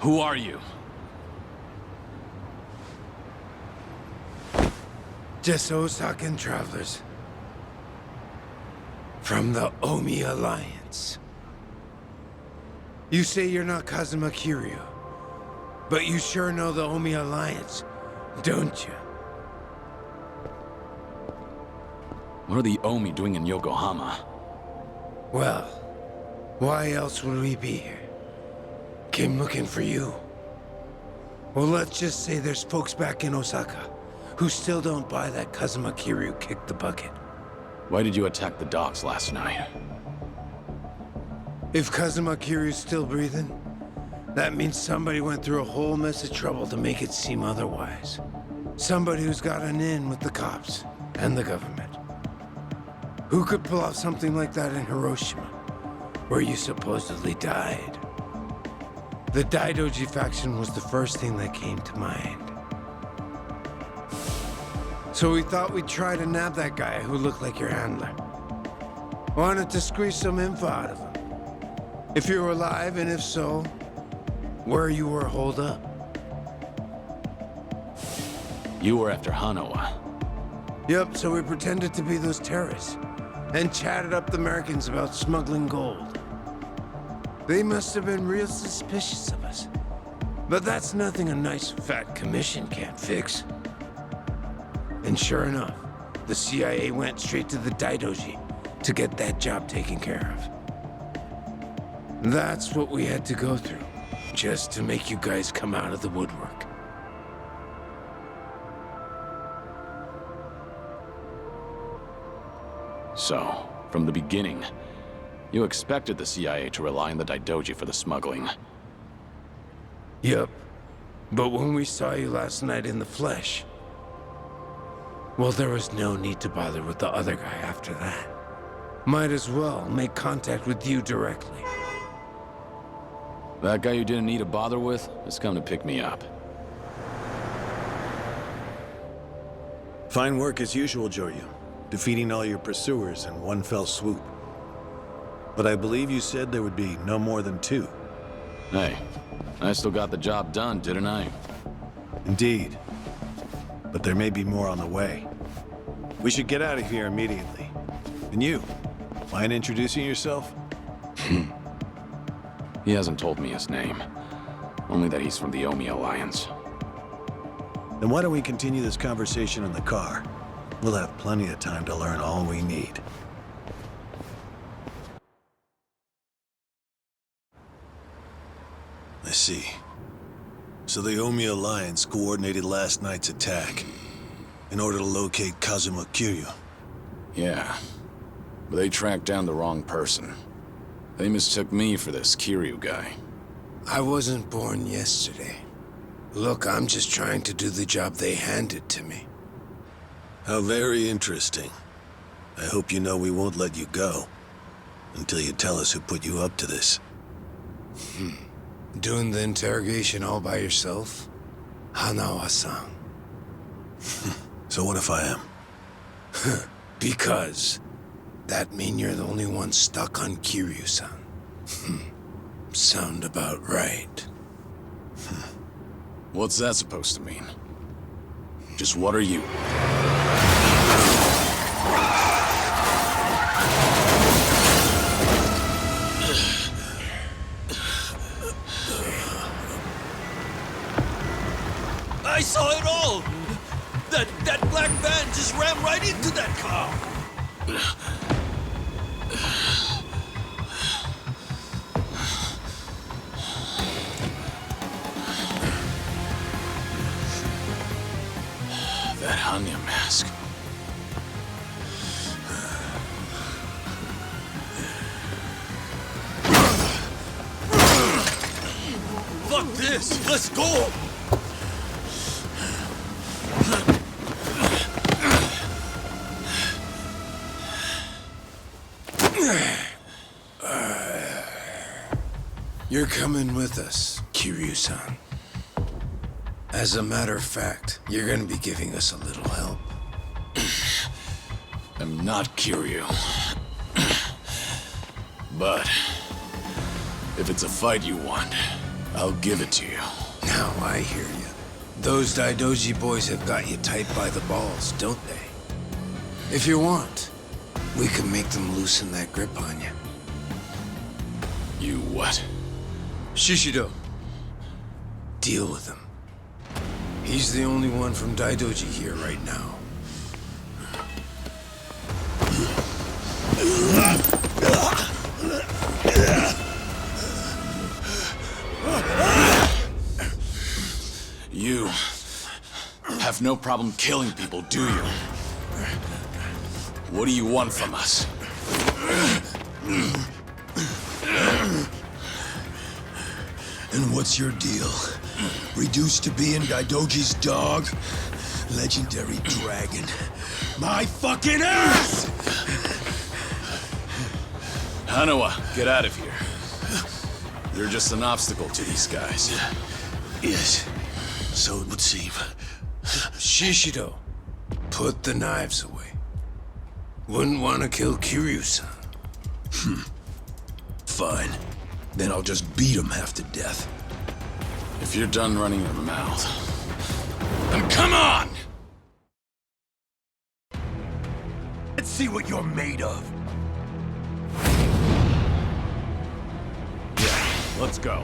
Who are you? Just Osakan travelers. From the Omi Alliance. You say you're not Kazuma Kiryu, but you sure know the Omi Alliance, don't you? What are the Omi doing in Yokohama? Well, why else would we be here? Came looking for you. Well, let's just say there's folks back in Osaka who still don't buy that Kazuma Kiryu kicked the bucket. Why did you attack the docks last night? If Kazuma Kiryu's still breathing, that means somebody went through a whole mess of trouble to make it seem otherwise. Somebody who's got an in with the cops and the government. Who could pull off something like that in Hiroshima, where you supposedly died? The Daidoji faction was the first thing that came to mind. So we thought we'd try to nab that guy who looked like your handler. Wanted to squeeze some info out of him. If you were alive, and if so, where you were holed up. You were after Hanawa. Yep, so we pretended to be those terrorists and chatted up the Americans about smuggling gold. They must have been real suspicious of us. But that's nothing a nice fat commission can't fix. And sure enough, the CIA went straight to the Daidoji to get that job taken care of. That's what we had to go through, just to make you guys come out of the woodwork. So, from the beginning, you expected the CIA to rely on the Daidoji for the smuggling. Yep. But when we saw you last night in the flesh, well, there was no need to bother with the other guy after that. Might as well make contact with you directly. That guy you didn't need to bother with has come to pick me up. Fine work as usual, Joryu. Defeating all your pursuers in one fell swoop. But I believe you said there would be no more than 2. Hey, I still got the job done, didn't I? Indeed. But there may be more on the way. We should get out of here immediately. And you, mind introducing yourself? He hasn't told me his name. Only that he's from the Omi Alliance. Then why don't we continue this conversation in the car? We'll have plenty of time to learn all we need. I see. So the Omi Alliance coordinated last night's attack in order to locate Kazuma Kiryu. Yeah, but they tracked down the wrong person. They mistook me for this Kiryu guy. I wasn't born yesterday. Look, I'm just trying to do the job they handed to me. How very interesting. I hope you know we won't let you go until you tell us who put you up to this. Doing the interrogation all by yourself? Hanawa-san. So what if I am? Because that mean you're the only one stuck on Kiryu-san. Sound about right. What's that supposed to mean? Just what are you? I saw it all! That black van just rammed right into that car! That Hanya mask. Fuck this! Let's go! You're coming with us, Kiryu-san. As a matter of fact, you're gonna be giving us a little help. I'm not Kiryu. But if it's a fight you want, I'll give it to you. Now I hear you. Those Daidoji boys have got you tight by the balls, don't they? If you want, we can make them loosen that grip on you. You what? Shishido. Deal with him. He's the only one from Daidoji here right now. You have no problem killing people, do you? What do you want from us? And what's your deal? Reduced to being Daidoji's dog? Legendary dragon. My fucking ass! Hanawa, get out of here. You're just an obstacle to these guys. Yes, so it would seem. Shishido, Put the knives away. Wouldn't want to kill Kiryu-san. Fine. Then I'll just beat him half to death. If you're done running your mouth, then come on! Let's see what you're made of. Let's go.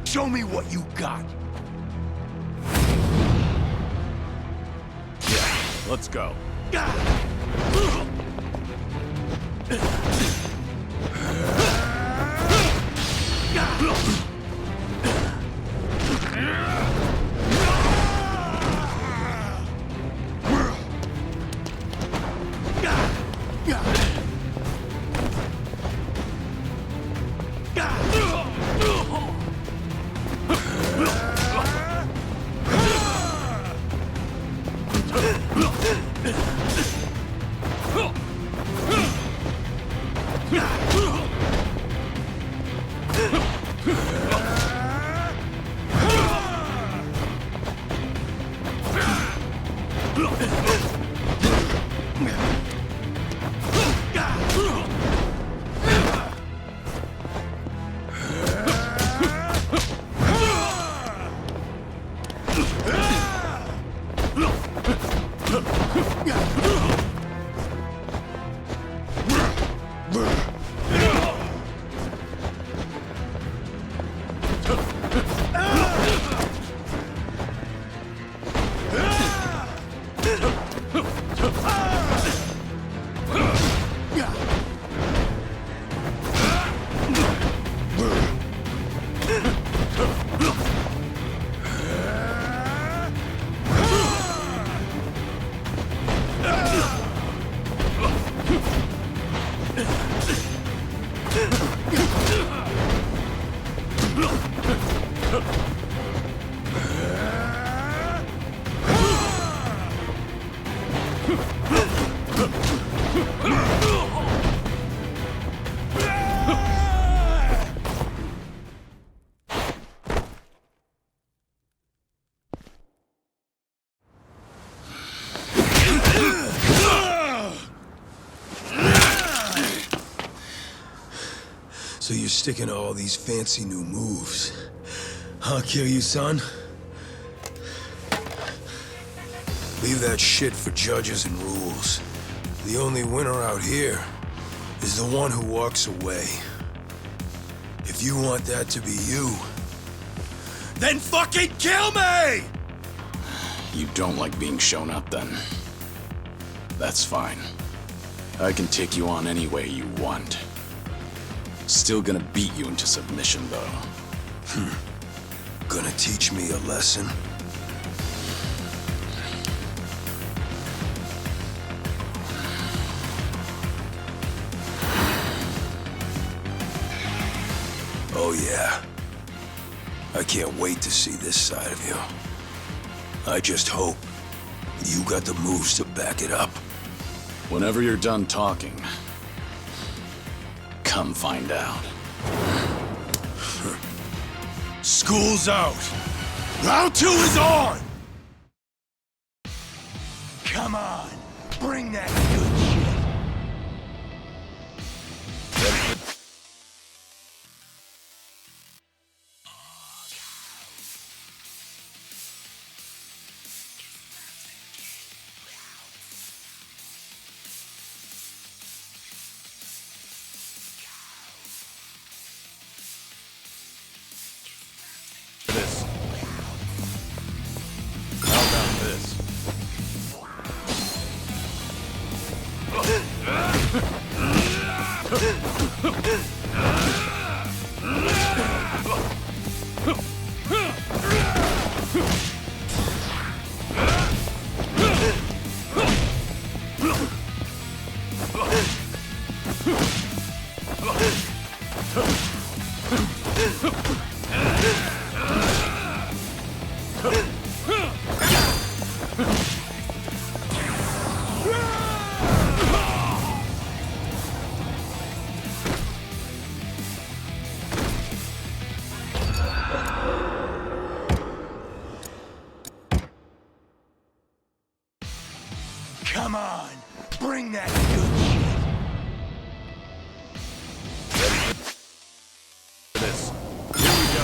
Show me what you got. Let's go. So you're sticking to all these fancy new moves. Huh, Kiryu-san? Leave that shit for judges and rules. The only winner out here is the one who walks away. If you want that to be you, then fucking kill me! You don't like being shown up, then. That's fine. I can take you on any way you want. Still gonna beat you into submission, though. Gonna teach me a lesson? Oh yeah. I can't wait to see this side of you. I just hope you got the moves to back it up. Whenever you're done talking, come find out. School's out. Round 2 is on! Come on, bring that good shit. This. How about this? Come on, bring that good shit. This. Here we go.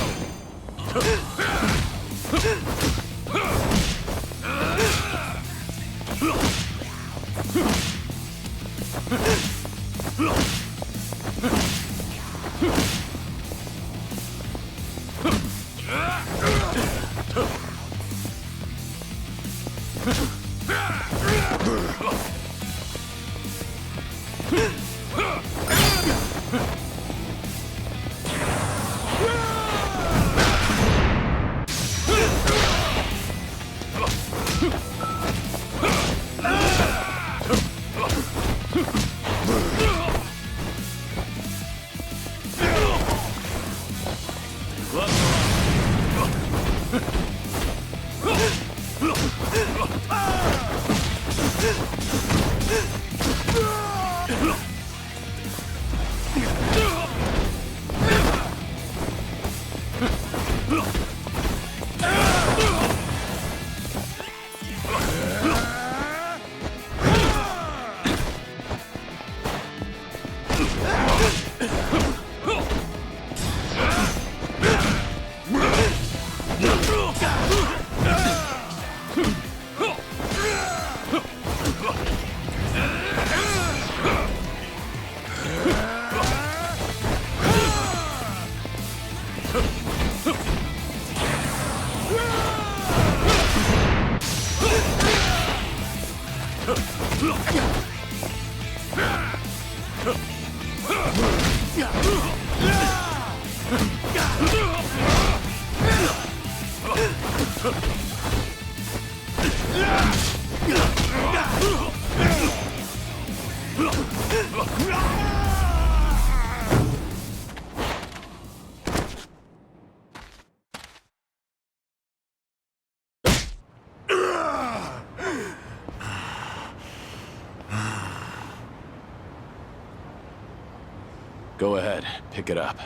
Go ahead, pick it up.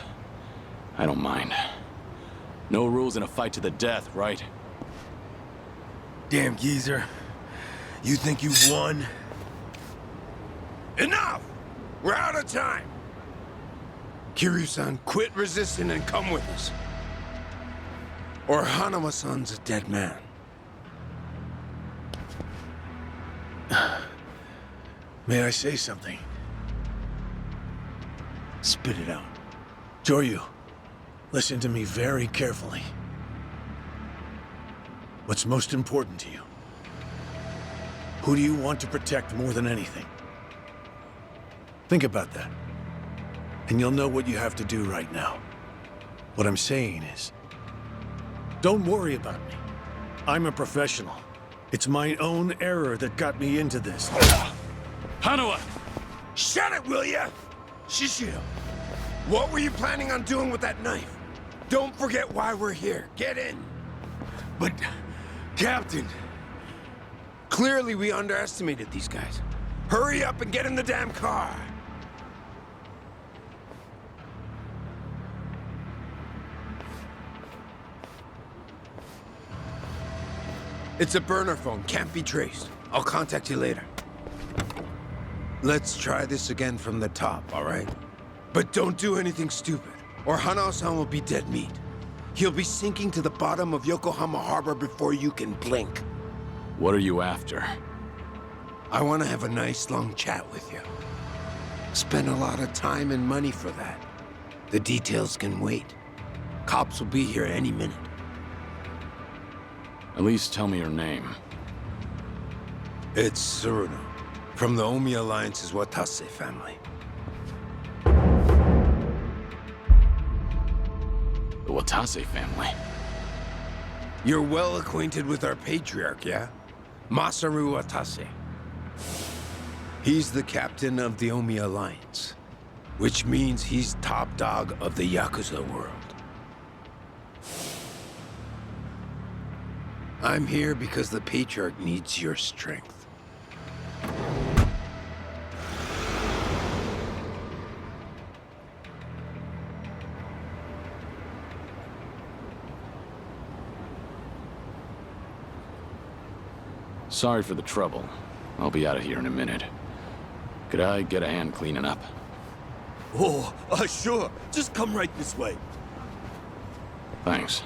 I don't mind. No rules in a fight to the death, right? Damn geezer. You think you've won? Enough! We're out of time! Kiryu-san, quit resisting and come with us. Or Hanama-san's a dead man. May I say something? Spit it out. Joryu, listen to me very carefully. What's most important to you? Who do you want to protect more than anything? Think about that. And you'll know what you have to do right now. What I'm saying is, don't worry about me. I'm a professional. It's my own error that got me into this. Hanua! Shut it, will ya? Shishio, what were you planning on doing with that knife? Don't forget why we're here. Get in. But, Captain, clearly we underestimated these guys. Hurry up and get in the damn car. It's a burner phone, can't be traced. I'll contact you later. Let's try this again from the top, all right? But don't do anything stupid, or Hanao-san will be dead meat. He'll be sinking to the bottom of Yokohama Harbor before you can blink. What are you after? I want to have a nice long chat with you. Spend a lot of time and money for that. The details can wait. Cops will be here any minute. At least tell me your name. It's Tsuruno, from the Omi Alliance's Watase family. The Watase family? You're well acquainted with our patriarch, yeah? Masaru Watase. He's the captain of the Omi Alliance, which means he's top dog of the Yakuza world. I'm here because the patriarch needs your strength. Sorry for the trouble. I'll be out of here in a minute. Could I get a hand cleaning up? Oh, sure. Just come right this way. Thanks.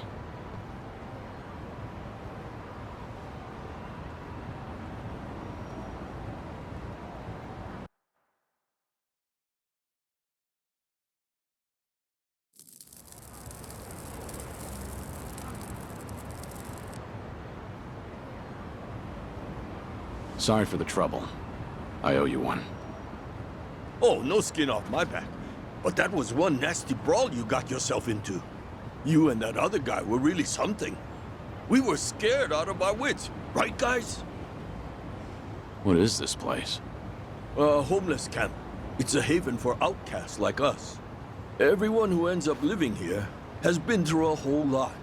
Sorry for the trouble. I owe you one. Oh, no skin off my back. But that was one nasty brawl you got yourself into. You and that other guy were really something. We were scared out of our wits, right, guys? What is this place? A homeless camp. It's a haven for outcasts like us. Everyone who ends up living here has been through a whole lot.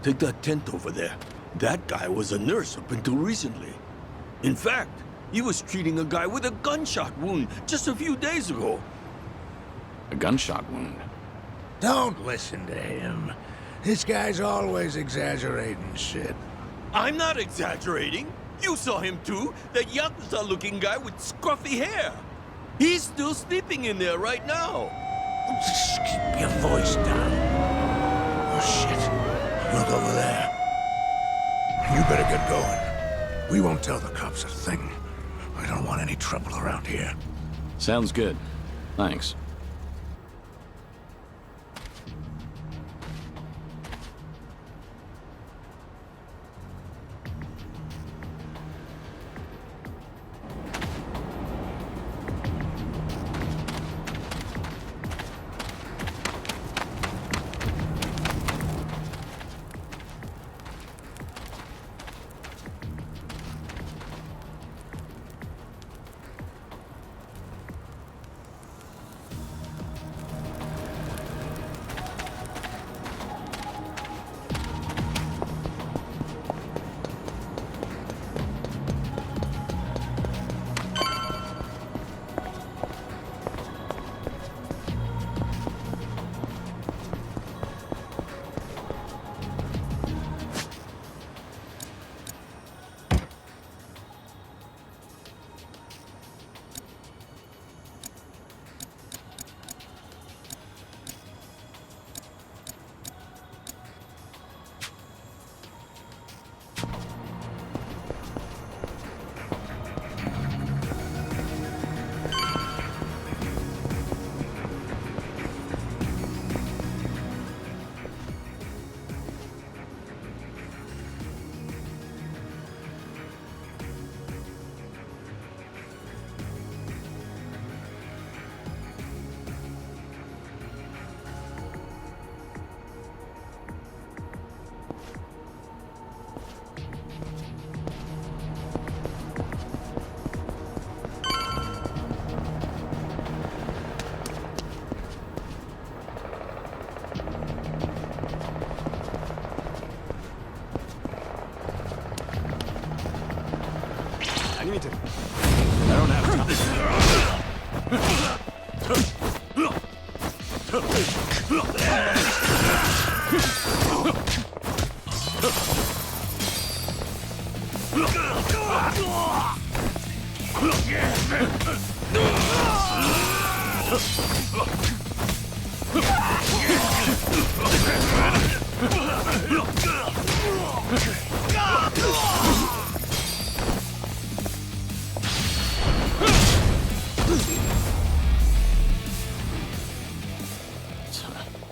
Take that tent over there. That guy was a nurse up until recently. In fact, he was treating a guy with a gunshot wound just a few days ago. A gunshot wound? Don't listen to him. This guy's always exaggerating shit. I'm not exaggerating. You saw him too, that Yakuza-looking guy with scruffy hair. He's still sleeping in there right now. Just keep your voice down. Oh, shit. Look over there. You better get going. We won't tell the cops a thing. I don't want any trouble around here. Sounds good. Thanks.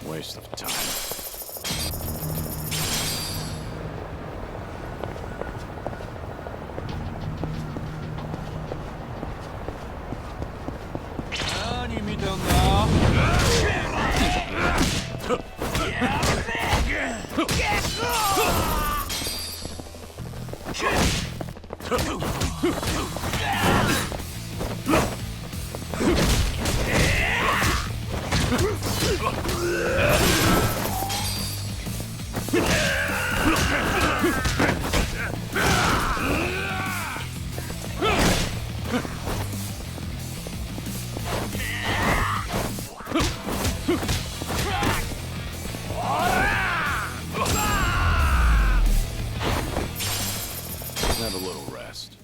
Waste of time. Have a little rest.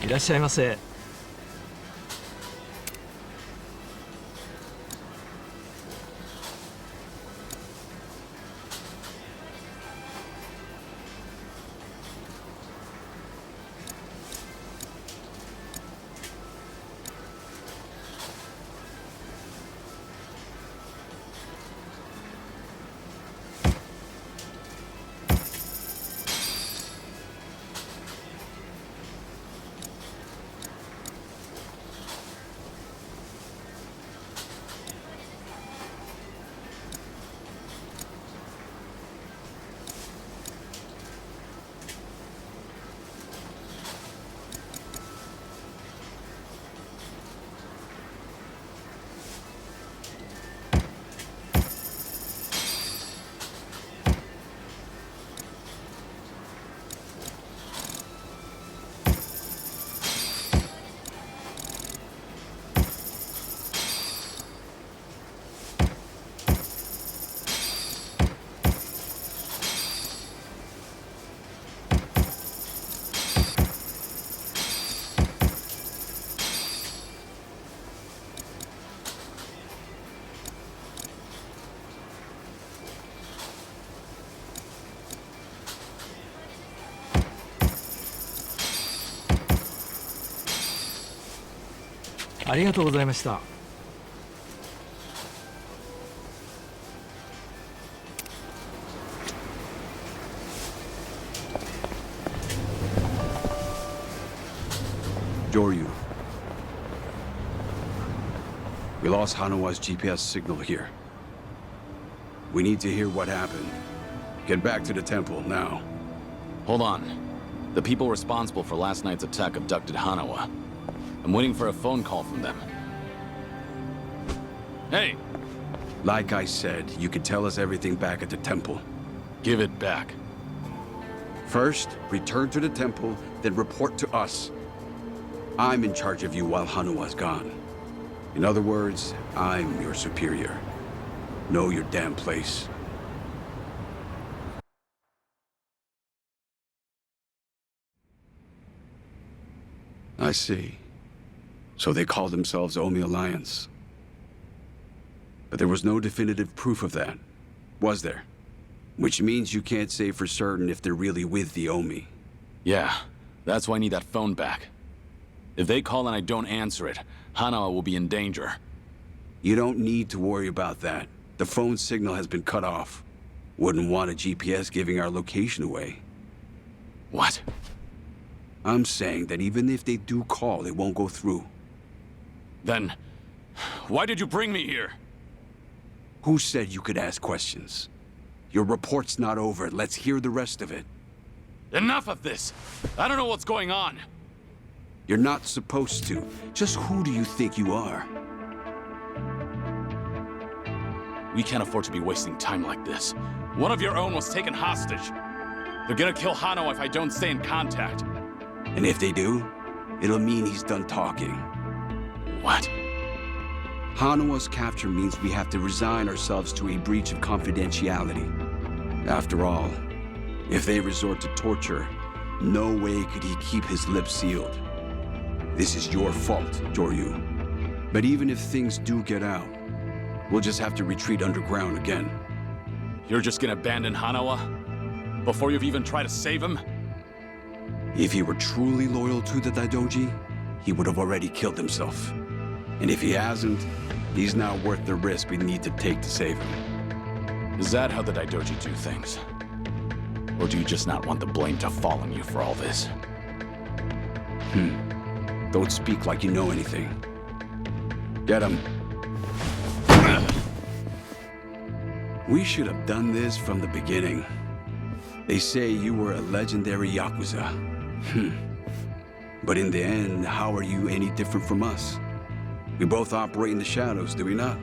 いらっしゃいませ。ありがとうございました。Joryu. We lost Hanawa's GPS signal here. We need to hear what happened. Get back to the temple now. Hold on. The people responsible for last night's attack abducted Hanawa. I'm waiting for a phone call from them. Hey! Like I said, you can tell us everything back at the temple. Give it back. First, return to the temple, then report to us. I'm in charge of you while Hanawa's gone. In other words, I'm your superior. Know your damn place. I see. So they call themselves Omi Alliance. But there was no definitive proof of that, was there? Which means you can't say for certain if they're really with the Omi. Yeah, that's why I need that phone back. If they call and I don't answer it, Hanawa will be in danger. You don't need to worry about that. The phone signal has been cut off. Wouldn't want a GPS giving our location away. What? I'm saying that even if they do call, it won't go through. Then, why did you bring me here? Who said you could ask questions? Your report's not over. Let's hear the rest of it. Enough of this! I don't know what's going on! You're not supposed to. Just who do you think you are? We can't afford to be wasting time like this. One of your own was taken hostage. They're gonna kill Hano if I don't stay in contact. And if they do, it'll mean he's done talking. What? Hanawa's capture means we have to resign ourselves to a breach of confidentiality. After all, if they resort to torture, no way could he keep his lips sealed. This is your fault, Joryu. But even if things do get out, we'll just have to retreat underground again. You're just gonna abandon Hanawa? Before you've even tried to save him? If he were truly loyal to the Daidoji, he would have already killed himself. And if he hasn't, he's not worth the risk we need to take to save him. Is that how the Daidoji do things? Or do you just not want the blame to fall on you for all this? Don't speak like you know anything. Get him. We should have done this from the beginning. They say you were a legendary Yakuza. But in the end, how are you any different from us? We both operate in the shadows, do we not?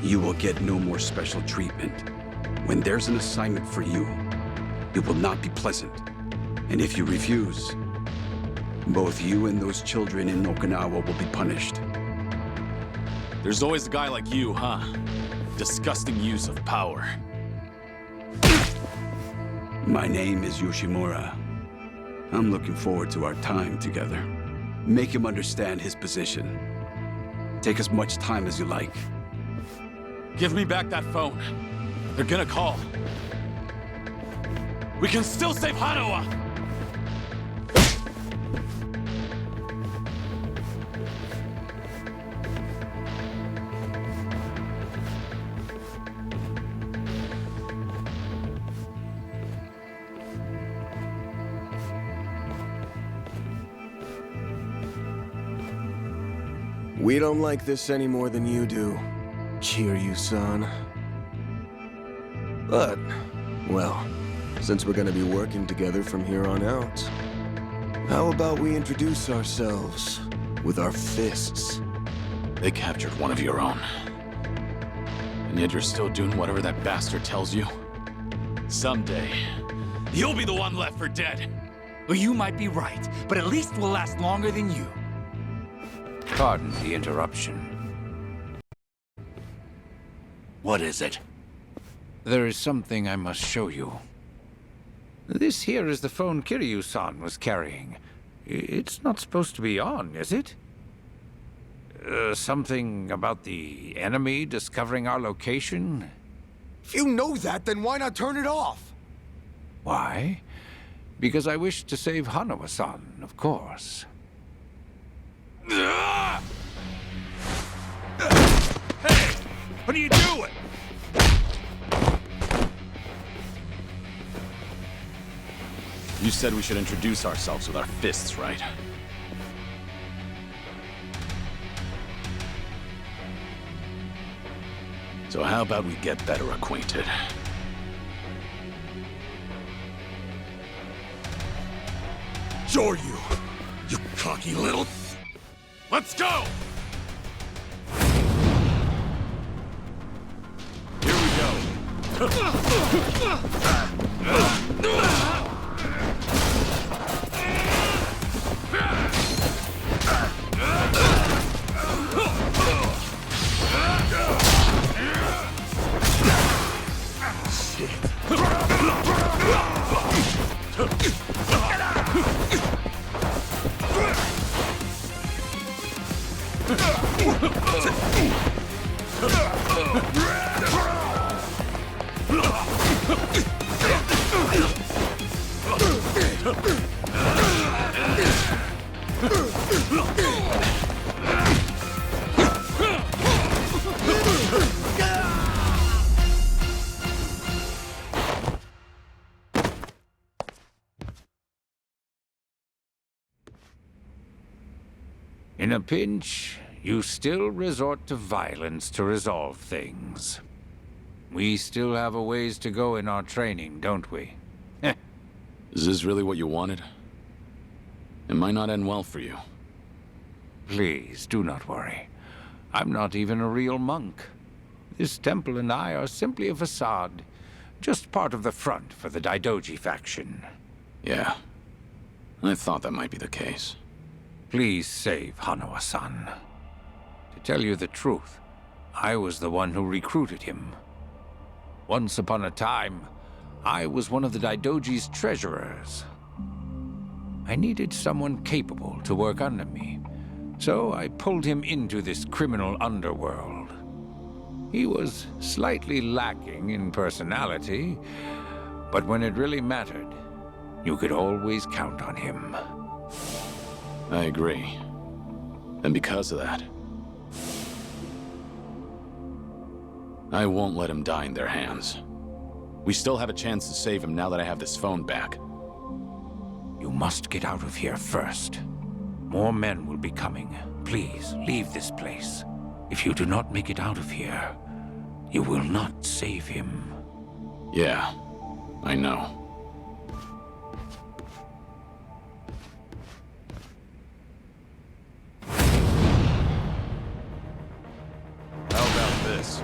You will get no more special treatment. When there's an assignment for you, it will not be pleasant. And if you refuse, both you and those children in Okinawa will be punished. There's always a guy like you, huh? Disgusting use of power. My name is Yoshimura. I'm looking forward to our time together. Make him understand his position. Take as much time as you like. Give me back that phone. They're gonna call. We can still save Hanawa! We don't like this any more than you do, Kiryu-san. But, well, since we're gonna be working together from here on out, how about we introduce ourselves with our fists? They captured one of your own. And yet you're still doing whatever that bastard tells you? Someday, you'll be the one left for dead. Well, you might be right, but at least we'll last longer than you. Pardon the interruption. What is it? There is something I must show you. This here is the phone Kiryu-san was carrying. It's not supposed to be on, is it? Something about the enemy discovering our location? If you know that, then why not turn it off? Why? Because I wish to save Hanawa-san, of course. What are you doing? You said we should introduce ourselves with our fists, right? So how about we get better acquainted? Sure you cocky little... Let's go! Here we go. In a pinch, you still resort to violence to resolve things. We still have a ways to go in our training, don't we? Is this really what you wanted? It might not end well for you. Please, do not worry. I'm not even a real monk. This temple and I are simply a facade. Just part of the front for the Daidoji faction. Yeah. I thought that might be the case. Please save Hanawa-san. To tell you the truth, I was the one who recruited him. Once upon a time, I was one of the Daidoji's treasurers. I needed someone capable to work under me, so I pulled him into this criminal underworld. He was slightly lacking in personality, but when it really mattered, you could always count on him. I agree. And because of that, I won't let him die in their hands. We still have a chance to save him now that I have this phone back. You must get out of here first. More men will be coming. Please, leave this place. If you do not make it out of here, you will not save him. Yeah, I know. How about this?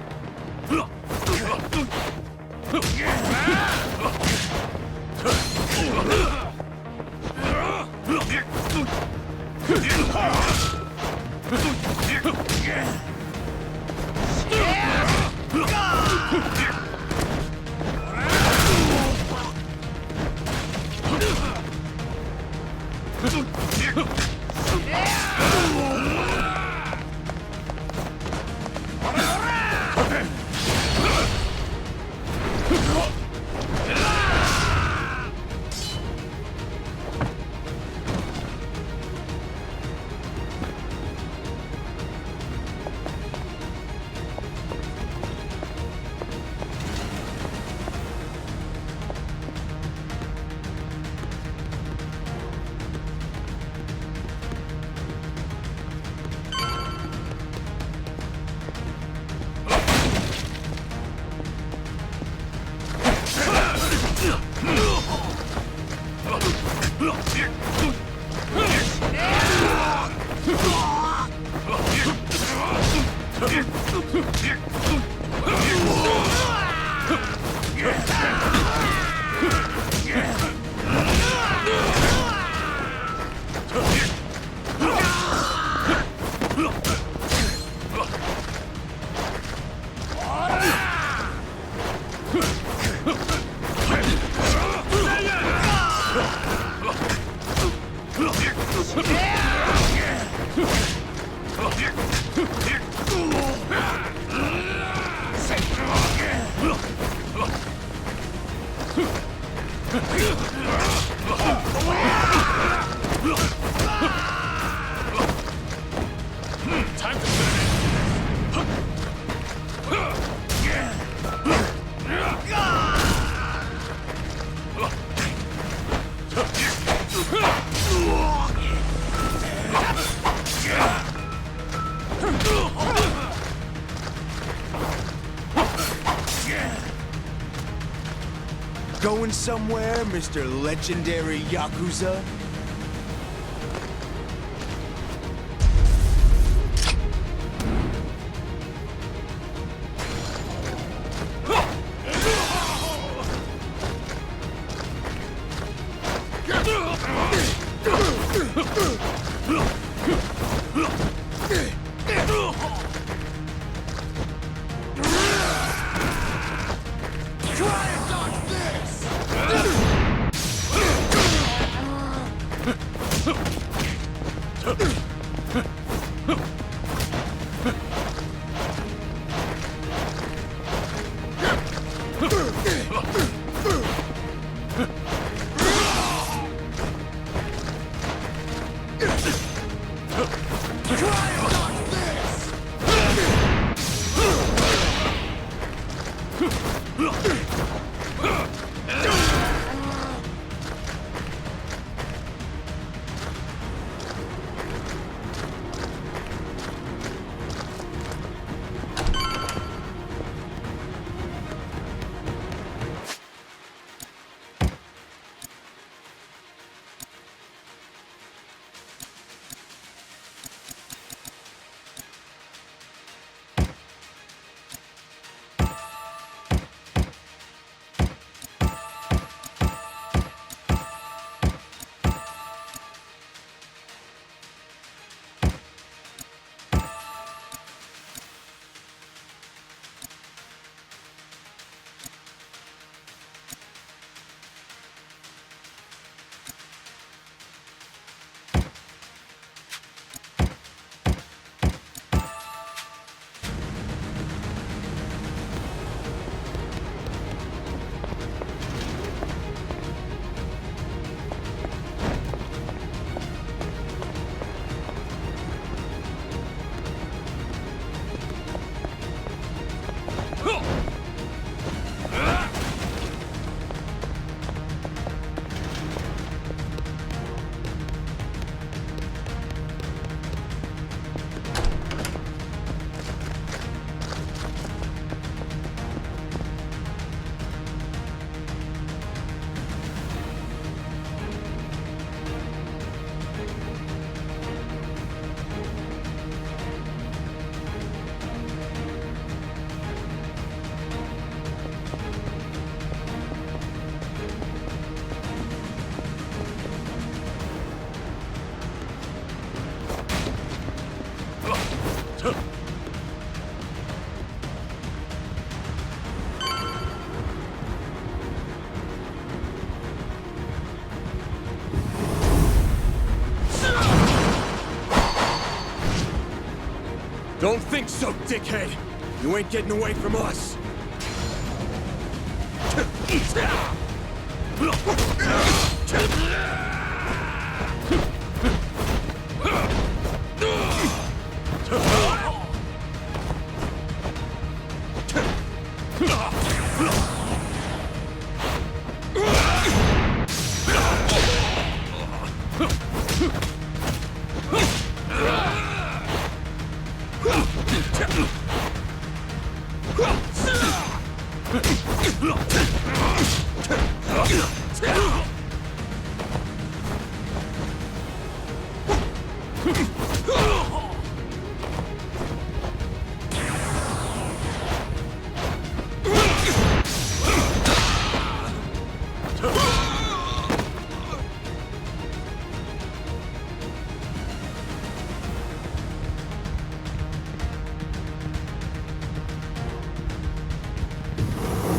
Time to finish. somewhere, Mr. Legendary Yakuza? Don't think so, dickhead! You ain't getting away from us!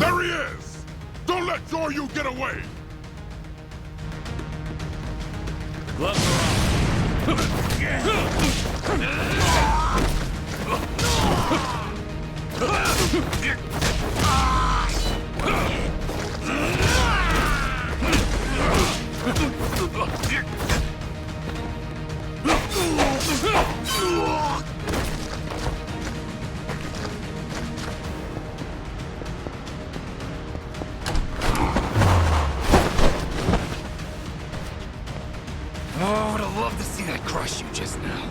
There he is! Don't let Zoryu get away! Gloves are Oh, I would have loved to see that crush you just now.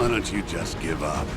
Why don't you just give up?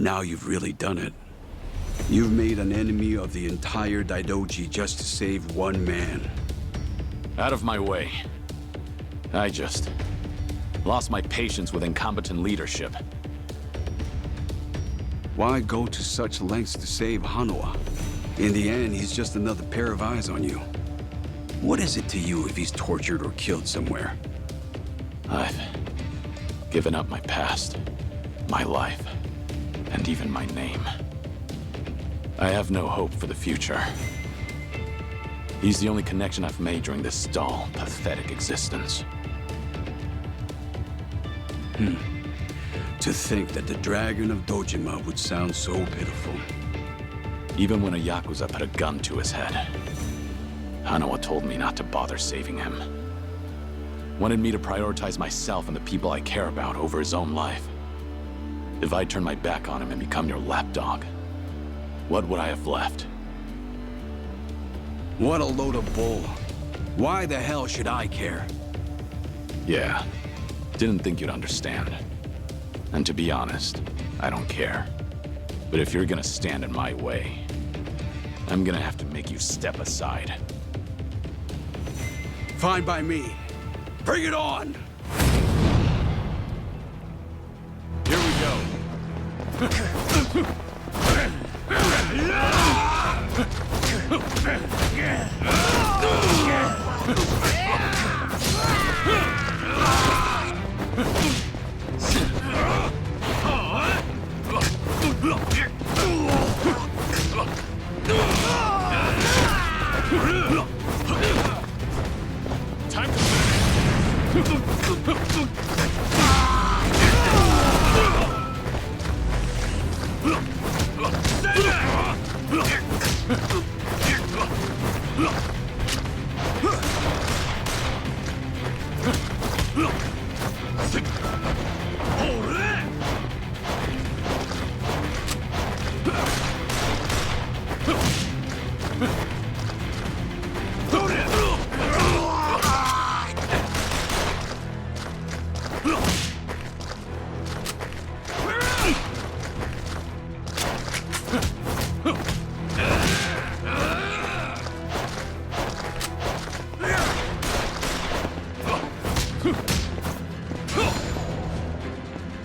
Now you've really done it. You've made an enemy of the entire Daidoji just to save one man. Out of my way. I just lost my patience with incompetent leadership. Why go to such lengths to save Hanoa? In the end, he's just another pair of eyes on you. What is it to you if he's tortured or killed somewhere? I've given up my past, my life, and even my name. I have no hope for the future. He's the only connection I've made during this dull, pathetic existence. To think that the Dragon of Dojima would sound so pitiful. Even when a Yakuza put a gun to his head, Hanawa told me not to bother saving him. Wanted me to prioritize myself and the people I care about over his own life. If I turn my back on him and become your lapdog, what would I have left? What a load of bull. Why the hell should I care? Yeah, didn't think you'd understand. And to be honest, I don't care. But if you're gonna stand in my way, I'm gonna have to make you step aside. Fine by me. Bring it on! Here we go. Time to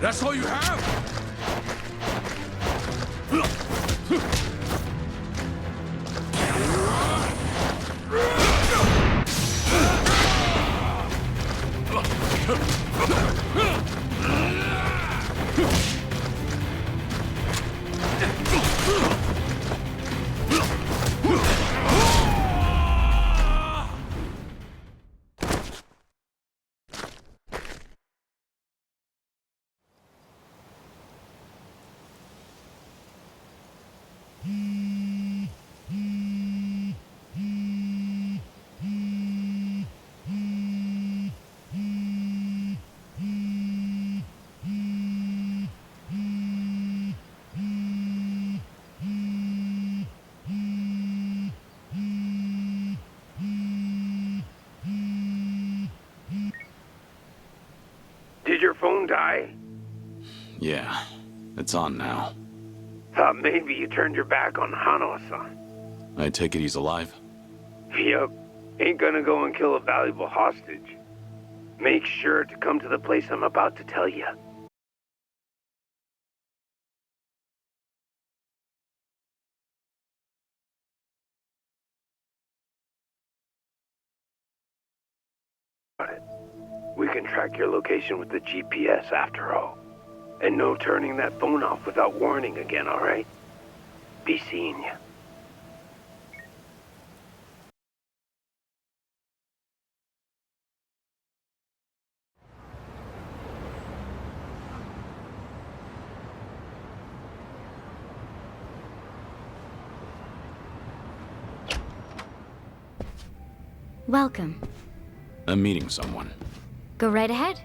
That's all you have? phone die? Yeah, it's on now. Thought maybe you turned your back on Hanawa-san. I take it he's alive? Yep. Ain't gonna go and kill a valuable hostage. Make sure to come to the place I'm about to tell you. We can track your location with the GPS after all. And no turning that phone off without warning again, alright? Be seeing ya. Welcome. I'm meeting someone. Go right ahead.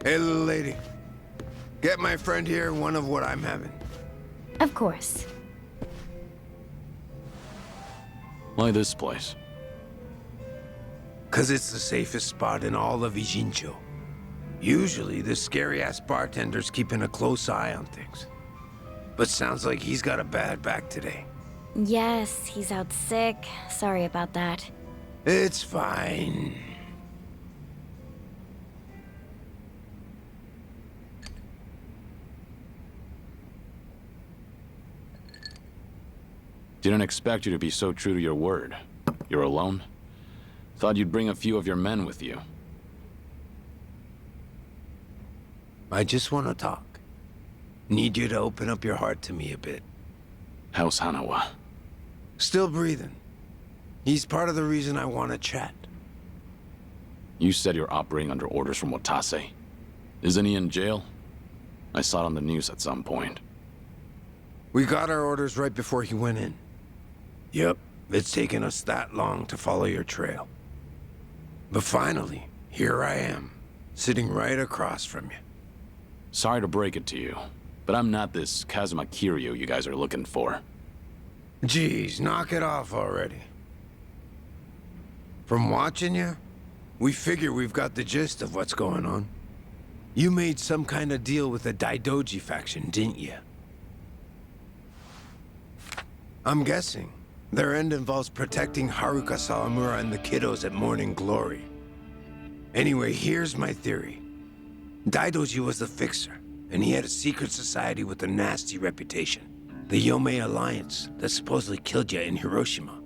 Hey, little lady. Get my friend here one of what I'm having. Of course. Why this place? 'Cause it's the safest spot in all of Ijincho. Usually, the scary-ass bartender's keeping a close eye on things. But sounds like he's got a bad back today. Yes, he's out sick. Sorry about that. It's fine. Didn't expect you to be so true to your word. You're alone? Thought you'd bring a few of your men with you. I just want to talk. Need you to open up your heart to me a bit. How's Hanawa? Still breathing. He's part of the reason I want to chat. You said you're operating under orders from Watase. Isn't he in jail? I saw it on the news at some point. We got our orders right before he went in. Yep, it's taken us that long to follow your trail. But finally, here I am, sitting right across from you. Sorry to break it to you, but I'm not this Kazuma Kiryu you guys are looking for. Geez, knock it off already. From watching you, we figure we've got the gist of what's going on. You made some kind of deal with the Daidoji faction, didn't you? I'm guessing their end involves protecting Haruka Sawamura and the kiddos at Morning Glory. Anyway, here's my theory. Daidoji was the fixer, and he had a secret society with a nasty reputation. The Yomei Alliance that supposedly killed you in Hiroshima.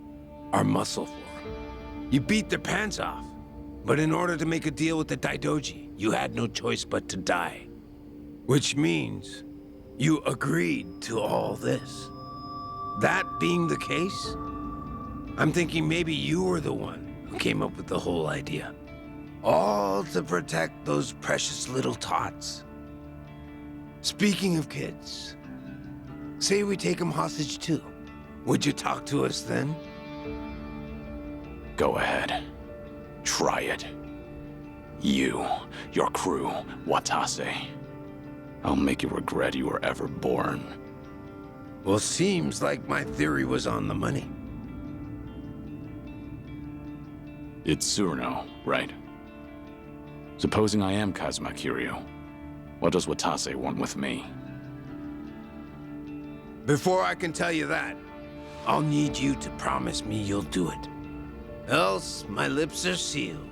Our muscle for him. You beat their pants off, but in order to make a deal with the Daidoji, you had no choice but to die. Which means you agreed to all this. That being the case, I'm thinking maybe you were the one who came up with the whole idea. All to protect those precious little tots. Speaking of kids, say we take them hostage too. Would you talk to us then? Go ahead. Try it. You, your crew, Watase. I'll make you regret you were ever born. Well, seems like my theory was on the money. It's Tsuruno, right? Supposing I am Kazuma Kiryu, what does Watase want with me? Before I can tell you that, I'll need you to promise me you'll do it. Else, my lips are sealed.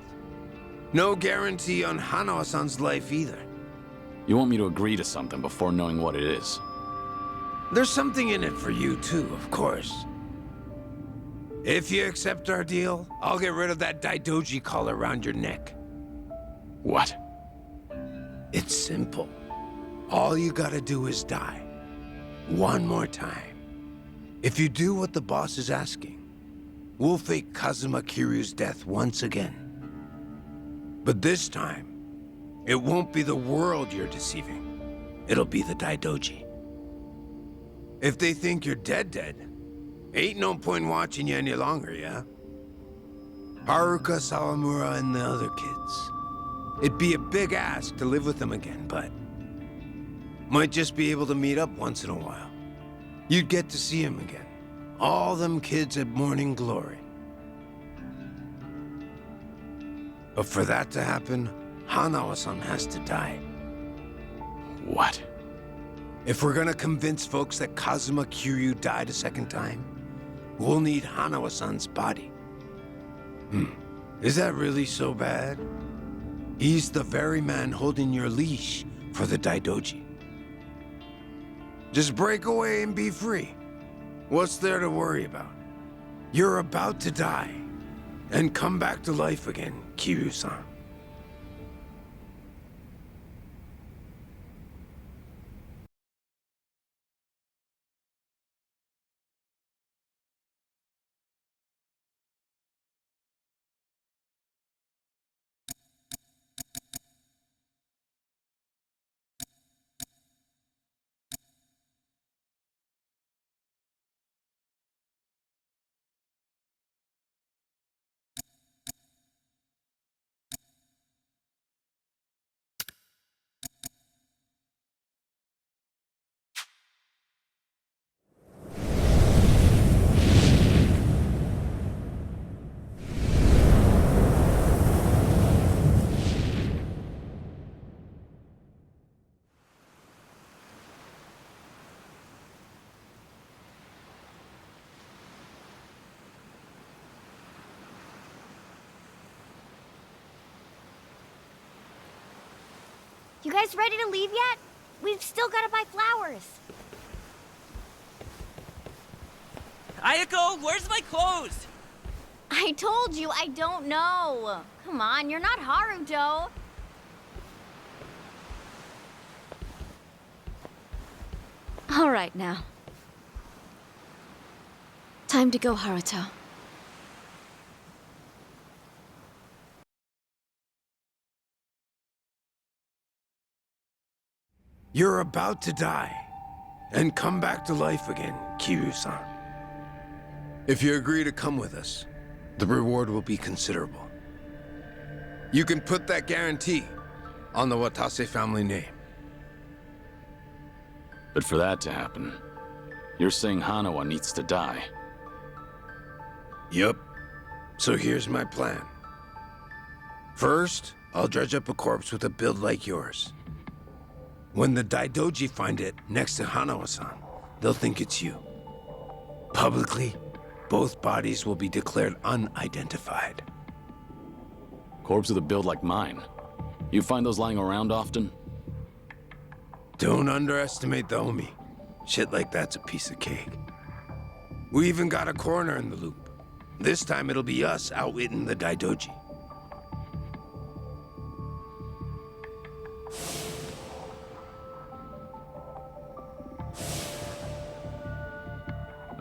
No guarantee on Hanawa-san's life either. You want me to agree to something before knowing what it is? There's something in it for you too, of course. If you accept our deal, I'll get rid of that Daidoji collar around your neck. What? It's simple. All you gotta do is die. One more time. If you do what the boss is asking, we'll fake Kazuma Kiryu's death once again. But this time, it won't be the world you're deceiving. It'll be the Daidoji. If they think you're dead, ain't no point watching you any longer, yeah? Haruka, Sawamura, and the other kids. It'd be a big ask to live with them again, but might just be able to meet up once in a while. You'd get to see them again. All them kids at Morning Glory. But for that to happen, Hanawa-san has to die. What? If we're gonna convince folks that Kazuma Kiryu died a second time, we'll need Hanawa-san's body. Is that really so bad? He's the very man holding your leash for the Daidoji. Just break away and be free. What's there to worry about? You're about to die and come back to life again, Kiryu-san. You guys ready to leave yet? We've still got to buy flowers. Ayako, where's my clothes? I told you I don't know. Come on, you're not Haruto. All right now. Time to go, Haruto. You're about to die and come back to life again, Kiryu-san. If you agree to come with us, the reward will be considerable. You can put that guarantee on the Watase family name. But for that to happen, you're saying Hanawa needs to die. Yup. So here's my plan. First, I'll dredge up a corpse with a build like yours. When the Daidoji find it next to Hanawa-san, they'll think it's you. Publicly, both bodies will be declared unidentified. Corpse with a build like mine. You find those lying around often? Don't underestimate the homie. Shit like that's a piece of cake. We even got a coroner in the loop. This time it'll be us outwitting the Daidoji.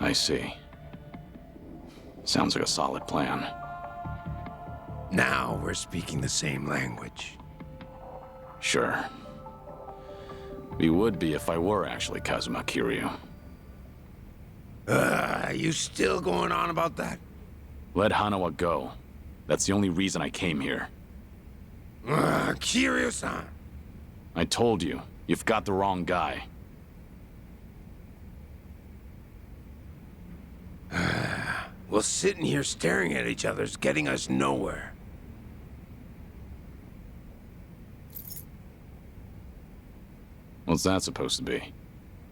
I see. Sounds like a solid plan. Now we're speaking the same language. Sure. We would be if I were actually Kazuma Kiryu. You still going on about that? Let Hanawa go. That's the only reason I came here. Kiryu-san! I told you, you've got the wrong guy. Well, sitting here staring at each other's getting us nowhere. What's that supposed to be?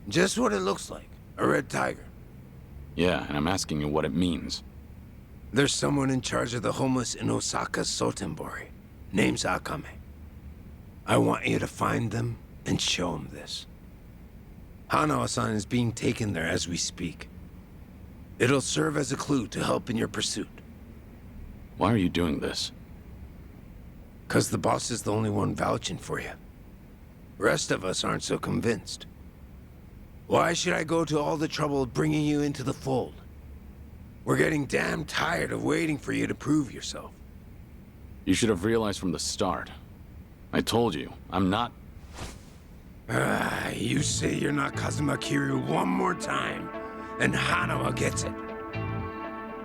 Just what it looks like. A red tiger. Yeah, and I'm asking you what it means. There's someone in charge of the homeless in Osaka Sotenbori. Name's Akame. I want you to find them and show them this. Hanawa-san is being taken there as we speak. It'll serve as a clue to help in your pursuit. Why are you doing this? 'Cause the boss is the only one vouching for you. Rest of us aren't so convinced. Why should I go to all the trouble of bringing you into the fold? We're getting damn tired of waiting for you to prove yourself. You should have realized from the start. I told you, I'm not... You say you're not Kazuma Kiryu one more time, and Hanawa gets it.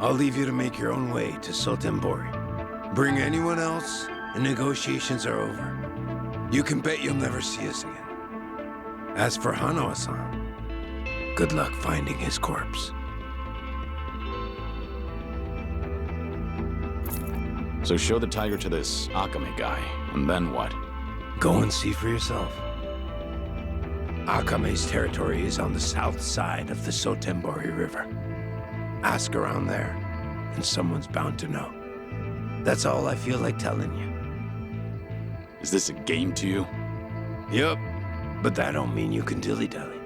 I'll leave you to make your own way to Sotenbori. Bring anyone else, and negotiations are over. You can bet you'll never see us again. As for Hanawa-san, good luck finding his corpse. So show the tiger to this Akame guy, and then what? Go and see for yourself. Akame's territory is on the south side of the Sotembori River. Ask around there, and someone's bound to know. That's all I feel like telling you. Is this a game to you? Yup, but that don't mean you can dilly-dally.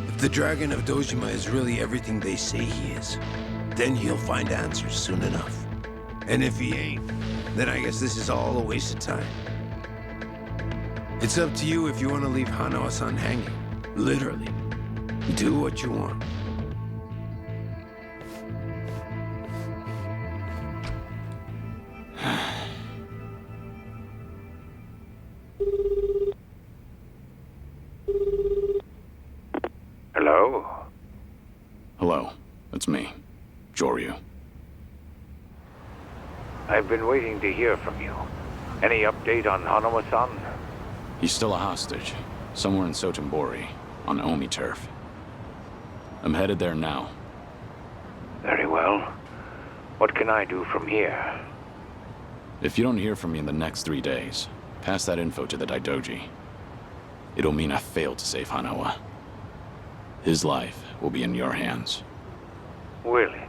If the Dragon of Dojima is really everything they say he is, then he'll find answers soon enough. And if he ain't, then I guess this is all a waste of time. It's up to you if you want to leave Hanawa-san hanging. Literally. Do what you want. Hello? Hello, it's me, Joryu. I've been waiting to hear from you. Any update on Hanawa-san? He's still a hostage, somewhere in Sotembori, on Omi turf. I'm headed there now. Very well. What can I do from here? If you don't hear from me in the next 3 days, pass that info to the Daidoji. It'll mean I failed to save Hanawa. His life will be in your hands. Will it?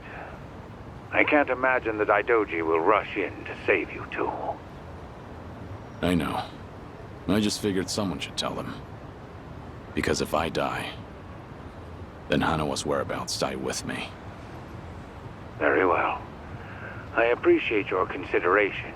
I can't imagine the Daidoji will rush in to save you two. I know. I just figured someone should tell them. Because if I die, then Hanawa's whereabouts die with me. Very well. I appreciate your consideration.